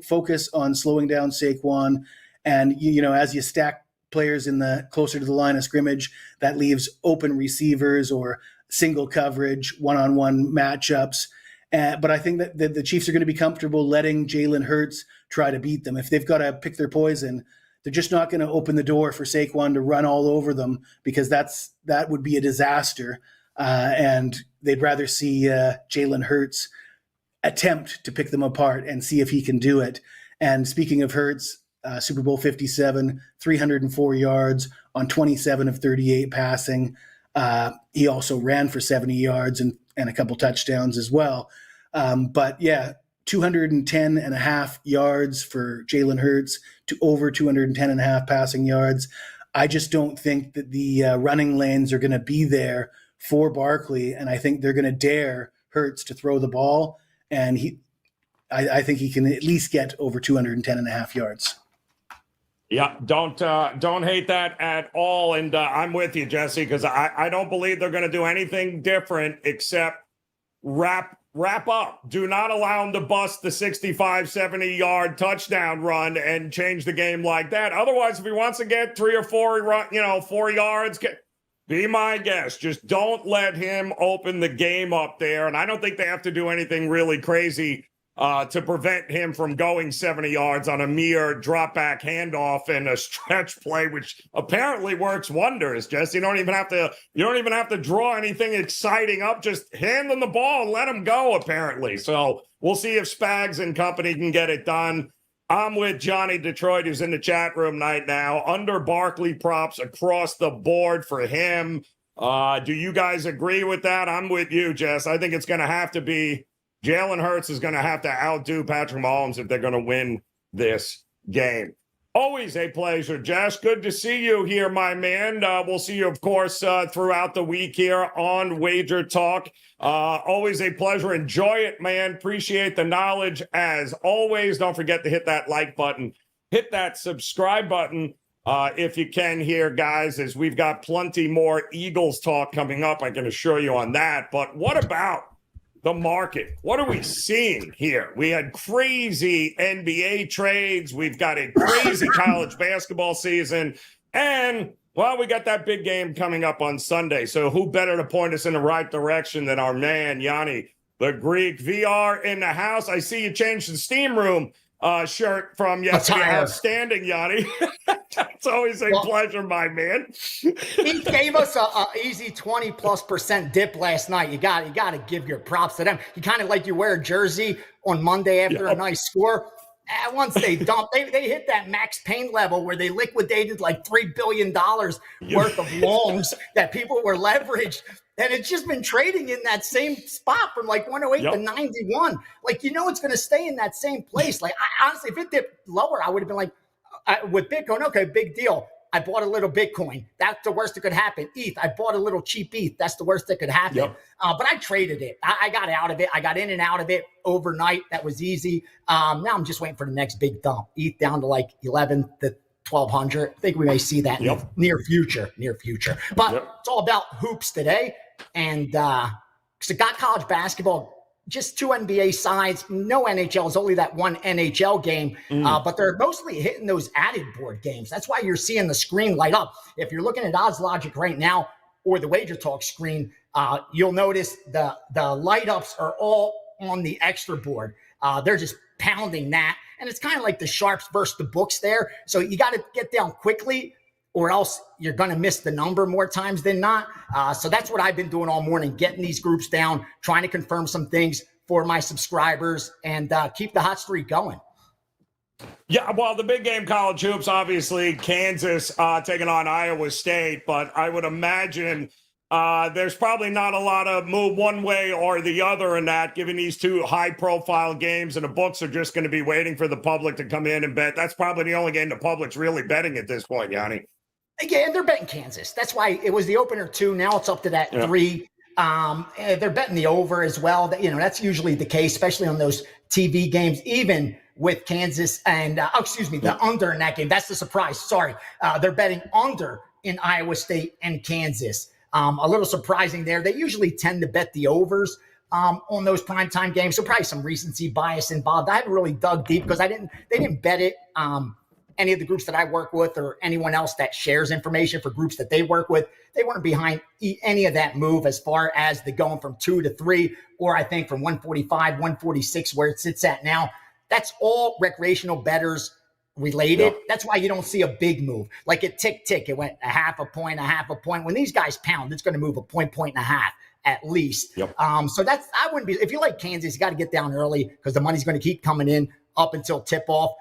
focus on slowing down Saquon. And, as you stack players in the closer to the line of scrimmage, that leaves open receivers or single coverage, one-on-one matchups. But I think that the Chiefs are going to be comfortable letting Jalen Hurts try to beat them. If they've got to pick their poison, they're just not going to open the door for Saquon to run all over them because that would be a disaster. And they'd rather see Jalen Hurts attempt to pick them apart and see if he can do it. And speaking of Hurts, Super Bowl 57, 304 yards on 27 of 38 passing. He also ran for 70 yards and a couple touchdowns as well. But yeah, 210 and a half yards for Jalen Hurts to over 210 and a half passing yards. I just don't think that the running lanes are going to be there for Barkley, and I think they're going to dare Hurts to throw the ball, and I think he can at least get over 210 and a half yards. Yeah, don't hate that at all. And I'm with you, Jesse, because I don't believe they're going to do anything different except wrap up. Do not allow them to bust the 65, 70-yard touchdown run and change the game like that. Otherwise, if he wants to get 3 or 4, 4 yards, be my guest. Just don't let him open the game up there. And I don't think they have to do anything really crazy to prevent him from going 70 yards on a mere drop back handoff and a stretch play, which apparently works wonders. Jess, you don't even have to draw anything exciting up. Just hand them the ball and let them go, apparently. So we'll see if Spags and company can get it done. I'm with Gianni Detroit, who's in the chat room right now. Under Barkley props across the board for him. Do you guys agree with that? I'm with you, Jess. I think it's going to have to be Jalen Hurts is going to have to outdo Patrick Mahomes if they're going to win this game. Always a pleasure, Jess. Good to see you here, my man. We'll see you, of course, throughout the week here on Wager Talk. Always a pleasure. Enjoy it, man. Appreciate the knowledge as always. Don't forget to hit that like button. Hit that subscribe button if you can here, guys, as we've got plenty more Eagles talk coming up. I can assure you on that. But what about the market? What are we seeing here? We had crazy NBA trades. We've got a crazy college basketball season. And, well, we got that big game coming up on Sunday. So who better to point us in the right direction than our man, Gianni the Greek? VR in the house. I see you changed the steam room shirt from yesterday. Outstanding, Gianni. It's always a pleasure, my man. He gave us a easy 20+% dip last night. You got to give your props to them. You kind of like you wear a jersey on Monday after a nice score. And once they dump, they hit that max pain level where they liquidated like $3 billion worth of loans that people were leveraged. And it's just been trading in that same spot from like 108 to 91. Like, it's going to stay in that same place. Like, honestly, if it dipped lower, I would have been like, with Bitcoin, okay, big deal. I bought a little Bitcoin. That's the worst that could happen. ETH, I bought a little cheap ETH. That's the worst that could happen. But I traded it. I got out of it. I got in and out of it overnight. That was easy. Now I'm just waiting for the next big dump. ETH down to like 11 to 1,200. I think we may see that in the near future. But it's all about hoops today. And so got college basketball. Just 2 NBA sides, no NHL. It's only that one NHL game, but they're mostly hitting those added board games. That's why you're seeing the screen light up. If you're looking at Odds Logic right now or the Wager Talk screen, you'll notice the light ups are all on the extra board. They're just pounding that. And it's kind of like the sharps versus the books there. So you got to get down quickly, or else you're going to miss the number more times than not. So that's what I've been doing all morning, getting these groups down, trying to confirm some things for my subscribers and keep the hot streak going. Yeah, well, the big game college hoops, obviously, Kansas taking on Iowa State, but I would imagine there's probably not a lot of move one way or the other in that, given these 2 high-profile games, and the books are just going to be waiting for the public to come in and bet. That's probably the only game the public's really betting at this point, Yanni. Yeah, and they're betting Kansas. That's why it was the opener 2. Now it's up to that 3. They're betting the over as well. That's usually the case, especially on those TV games, even with Kansas and, the under in that game. That's the surprise. Sorry. They're betting under in Iowa State and Kansas. A little surprising there. They usually tend to bet the overs on those primetime games. So probably some recency bias involved. I haven't really dug deep because they didn't bet it. Any of the groups that I work with or anyone else that shares information for groups that they work with, they weren't behind any of that move as far as the going from 2 to 3, or I think from 145, 146, where it sits at now. That's all recreational bettors related. That's why you don't see a big move. Like it tick. It went a half a point. When these guys pound, it's going to move a point and a half at least. So I wouldn't be, if you like Kansas, you got to get down early because the money's going to keep coming in up until tip off.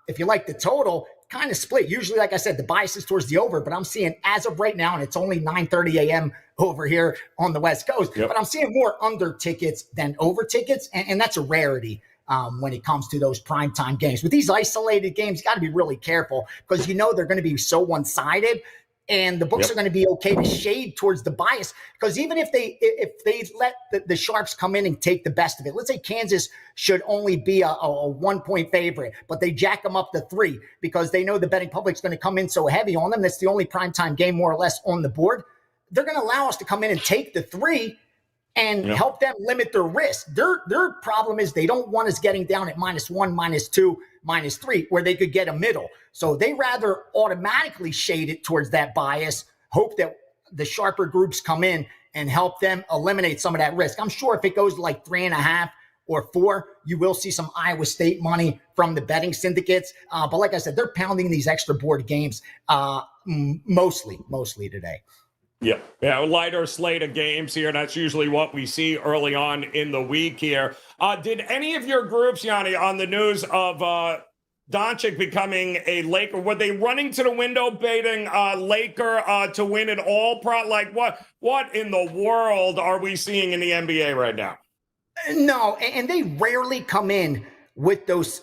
If you like the total, kind of split. Usually, like I said, the bias is towards the over, but I'm seeing as of right now, and it's only 9:30 a.m. over here on the West Coast, but I'm seeing more under tickets than over tickets, and that's a rarity when it comes to those primetime games. With these isolated games, you got to be really careful because they're going to be so one-sided. And the books are going to be okay to shade towards the bias because even if they let the Sharps come in and take the best of it, let's say Kansas should only be a 1-point favorite, but they jack them up to 3 because they know the betting public's going to come in so heavy on them. That's the only primetime game more or less on the board. They're going to allow us to come in and take the 3 and help them limit their risk. Their problem is they don't want us getting down at -1, -2, -3, where they could get a middle. So they rather automatically shade it towards that bias, hope that the sharper groups come in and help them eliminate some of that risk. I'm sure if it goes to like 3.5 or 4, you will see some Iowa State money from the betting syndicates. But like I said, they're pounding these extra board games mostly today. Yeah, lighter slate of games here. That's usually what we see early on in the week here. Did any of your groups, Gianni, on the news of Doncic becoming a Laker, were they running to the window baiting Laker to win it all? What in the world are we seeing in the NBA right now? No, and they rarely come in with those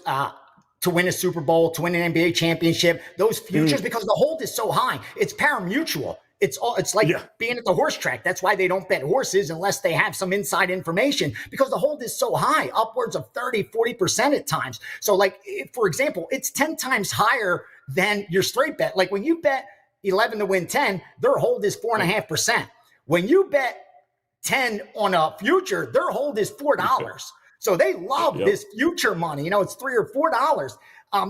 to win a Super Bowl, to win an NBA championship, those futures, because the hold is so high. It's pari-mutuel. It's like being at the horse track. That's why they don't bet horses unless they have some inside information, because the hold is so high, upwards of 30-40% at times. So like, for example, it's 10 times higher than your straight bet. Like when you bet 11 to win 10, their hold is 4.5%. When you bet 10 on a future, their hold is $4. So they love this future money. It's $3 or $4.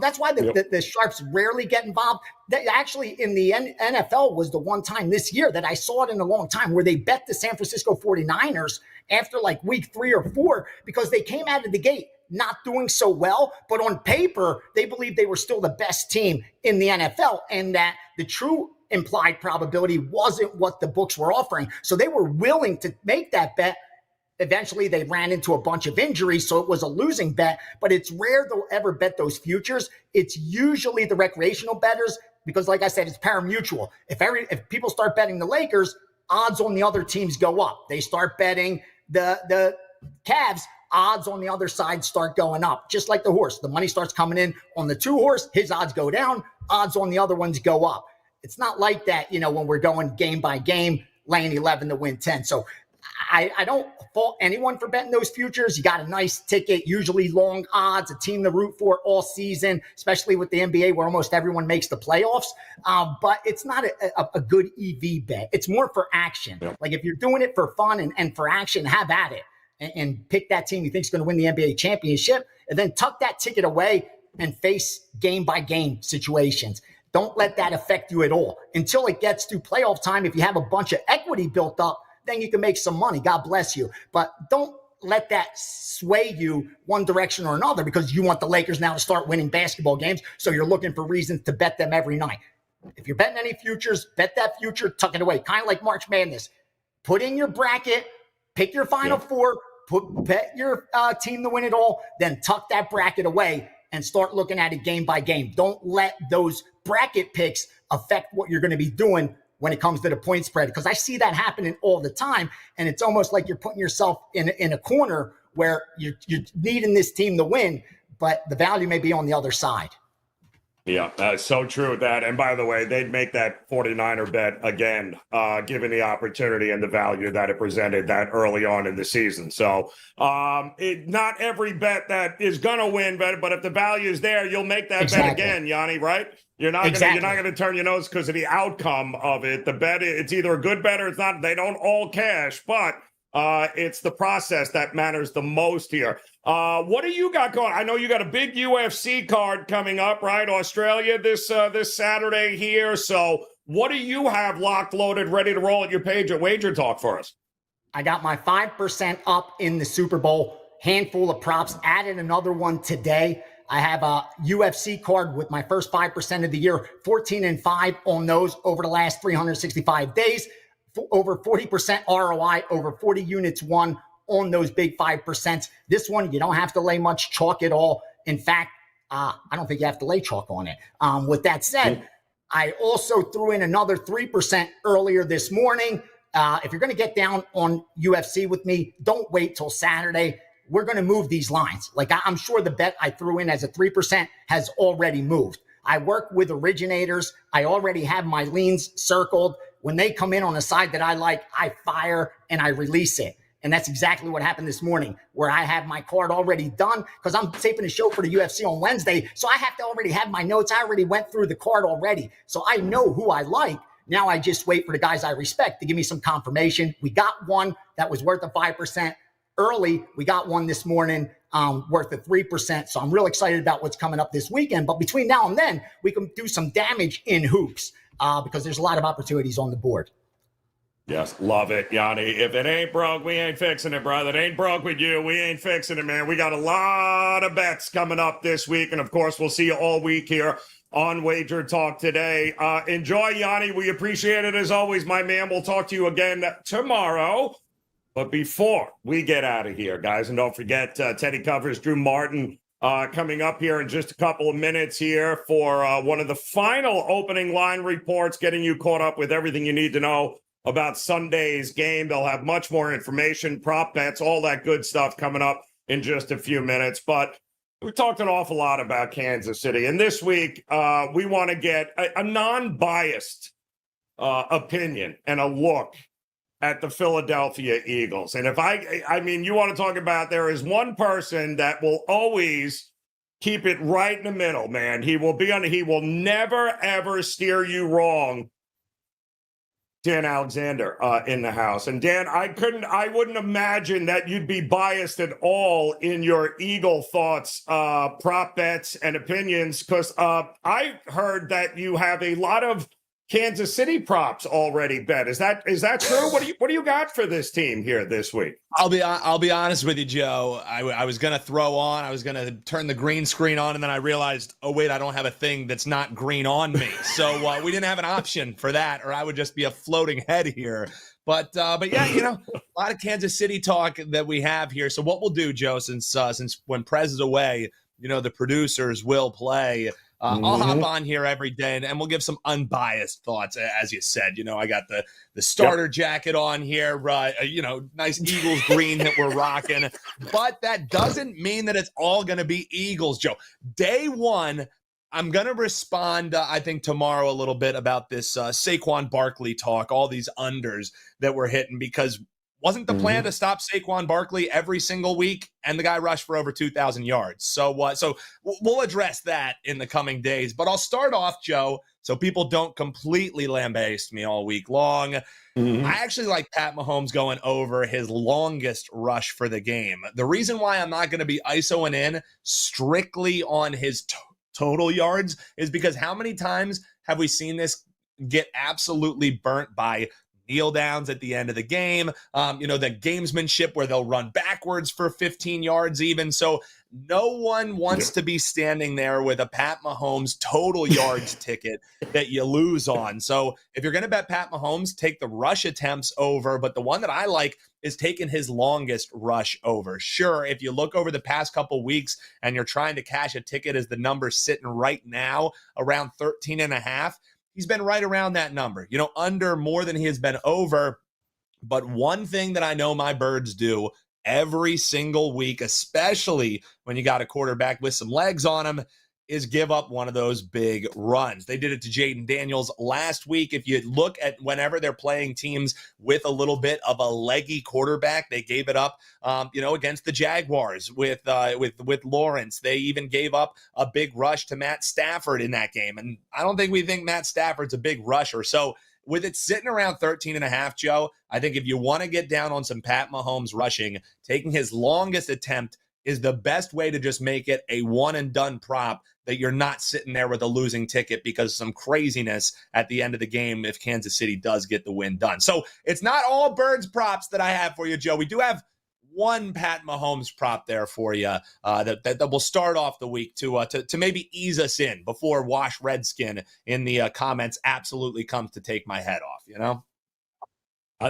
That's why the Sharps rarely get involved. They actually, in the NFL, was the one time this year that I saw it in a long time where they bet the San Francisco 49ers after like week 3 or 4 because they came out of the gate not doing so well. But on paper, they believed they were still the best team in the NFL and that the true implied probability wasn't what the books were offering. So they were willing to make that bet. Eventually, they ran into a bunch of injuries, so it was a losing bet. But it's rare they'll ever bet those futures. It's usually the recreational bettors because, like I said, it's pari-mutuel. If people start betting the Lakers, odds on the other teams go up. They start betting the Cavs, odds on the other side start going up. Just like the horse, the money starts coming in on the 2 horse, his odds go down, odds on the other ones go up. It's not like that, when we're going game by game, laying 11 to win 10. So I don't fault anyone for betting those futures. You got a nice ticket, usually long odds, a team to root for all season, especially with the NBA where almost everyone makes the playoffs. But it's not a good EV bet. It's more for action. Yeah. Like if you're doing it for fun and for action, have at it and pick that team you think is going to win the NBA championship and then tuck that ticket away and face game by game situations. Don't let that affect you at all until it gets to playoff time. If you have a bunch of equity built up, then you can make some money. God bless you. But don't let that sway you one direction or another because you want the Lakers now to start winning basketball games. So you're looking for reasons to bet them every night. If you're betting any futures, bet that future, tuck it away. Kind of like March Madness. Put in your bracket, pick your final 4, bet your team to win it all, then tuck that bracket away and start looking at it game by game. Don't let those bracket picks affect what you're going to be doing when it comes to the point spread, because I see that happening all the time. And it's almost like you're putting yourself in a corner where you're needing this team to win, but the value may be on the other side. Yeah, that's so true with that. And by the way, they'd make that 49er bet again, given the opportunity and the value that it presented that early on in the season. So not every bet that is going to win, but if the value is there, you'll make that bet again, Gianni, right? You're not going to turn your nose because of the outcome of it. The bet, it's either a good bet or it's not. They don't all cash, but it's the process that matters the most here. What do you got going? I know you got a big UFC card coming up, right? Australia this Saturday here. So what do you have locked, loaded, ready to roll at your page at WagerTalk for us? I got my 5% up in the Super Bowl, handful of props, added another one today. I have a UFC card with my first 5% of the year, 14-5 on those over the last 365 days, over 40% ROI, over 40 units won on those big 5%. This one, you don't have to lay much chalk at all. In fact, I don't think you have to lay chalk on it. With that said, I also threw in another 3% earlier this morning. If you're going to get down on UFC with me, don't wait till Saturday. We're going to move these lines. Like I'm sure the bet I threw in as a 3% has already moved. I work with originators. I already have my leans circled. When they come in on a side that I like, I fire and I release it. And that's exactly what happened this morning, where I have my card already done because I'm taping a show for the UFC on Wednesday. So I have to already have my notes. I already went through the card already. So I know who I like. Now I just wait for the guys I respect to give me some confirmation. We got one that was worth a 5% early. We got one this morning worth a 3%. So I'm real excited about what's coming up this weekend. But between now and then, we can do some damage in hoops because there's a lot of opportunities on the board. Yes, love it, Gianni. If it ain't broke, we ain't fixing it, brother. It ain't broke with you. We ain't fixing it, man. We got a lot of bets coming up this week. And, of course, we'll see you all week here on Wager Talk Today. Enjoy, Yanni. We appreciate it as always, my man. We'll talk to you again tomorrow. But before we get out of here, guys, and don't forget, Teddy covers Drew Martin coming up here in just a couple of minutes here for one of the final opening line reports, getting you caught up with everything you need to know about Sunday's game. They'll have much more information, prop bets, all that good stuff coming up in just a few minutes. But we talked an awful lot about Kansas City. And this week, we want to get a non-biased opinion and a look at the Philadelphia Eagles. And if I mean, you want to talk about there is one person that will always keep it right in the middle, man. He will never, ever steer you wrong. Dan Alexander in the house. And Dan, I wouldn't imagine that you'd be biased at all in your Eagle thoughts, prop bets and opinions, because I heard that you have a lot of Kansas City props already bet. Is that true? What do you got for this team here this week? I'll be honest with you, Joe. I was gonna I was gonna turn the green screen on, and then I realized, oh wait, I don't have a thing that's not green on me. So we didn't have an option for that, or I would just be a floating head here. But yeah, a lot of Kansas City talk that we have here. So what we'll do, Joe, since when Prez is away, the producers will play. I'll hop on here every day and we'll give some unbiased thoughts. As you said, I got the starter jacket on here, nice Eagles green that we're rocking. But that doesn't mean that it's all going to be Eagles, Joe. Day one, I'm going to respond, I think, tomorrow a little bit about this Saquon Barkley talk, all these unders that we're hitting, because wasn't the plan to stop Saquon Barkley every single week? And the guy rushed for over 2,000 yards. So we'll address that in the coming days. But I'll start off, Joe, so people don't completely lambaste me all week long. I actually like Pat Mahomes going over his longest rush for the game. The reason why I'm not going to be ISOing in strictly on his total yards is because how many times have we seen this get absolutely burnt by kneel downs at the end of the game, the gamesmanship where they'll run backwards for 15 yards even. So no one wants to be standing there with a Pat Mahomes total yards ticket that you lose on. So if you're going to bet Pat Mahomes, take the rush attempts over. But the one that I like is taking his longest rush over. Sure, if you look over the past couple weeks and you're trying to cash a ticket as the number's sitting right now around 13.5, he's been right around that number, under more than he has been over. But one thing that I know my birds do every single week, especially when you got a quarterback with some legs on him, is give up one of those big runs. They did it to Jaden Daniels last week. If you look at whenever they're playing teams with a little bit of a leggy quarterback, they gave it up, against the Jaguars with Lawrence. They even gave up a big rush to Matt Stafford in that game. And I don't think we think Matt Stafford's a big rusher. So with it sitting around 13.5, Joe, I think if you want to get down on some Pat Mahomes rushing, taking his longest attempt is the best way to just make it a one and done prop, that you're not sitting there with a losing ticket because of some craziness at the end of the game if Kansas City does get the win done. So it's not all birds props that I have for you, Joe. We do have one Pat Mahomes prop there for you that will start off the week to maybe ease us in before Wash Redskin in the comments absolutely comes to take my head off,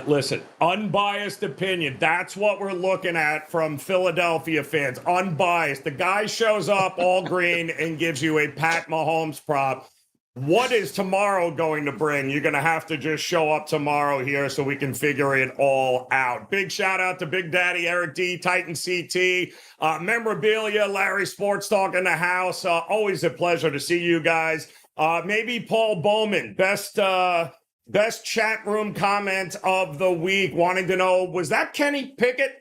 Listen, unbiased opinion. That's what we're looking at from Philadelphia fans. Unbiased. The guy shows up all green and gives you a Pat Mahomes prop. What is tomorrow going to bring? You're going to have to just show up tomorrow here so we can figure it all out. Big shout out to Big Daddy Eric D, Titan CT, Memorabilia, Larry Sports Talk in the house. Always a pleasure to see you guys. Maybe Paul Bowman, best chat room comment of the week, wanting to know, was that Kenny Pickett?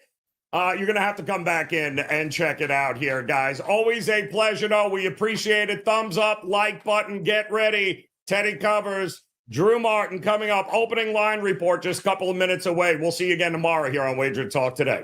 You're going to have to come back in and check it out here, guys. Always a pleasure, though. We appreciate it. Thumbs up, like button, get ready. Teddy Covers, Drew Martin coming up. Opening line report just a couple of minutes away. We'll see you again tomorrow here on Wager Talk Today.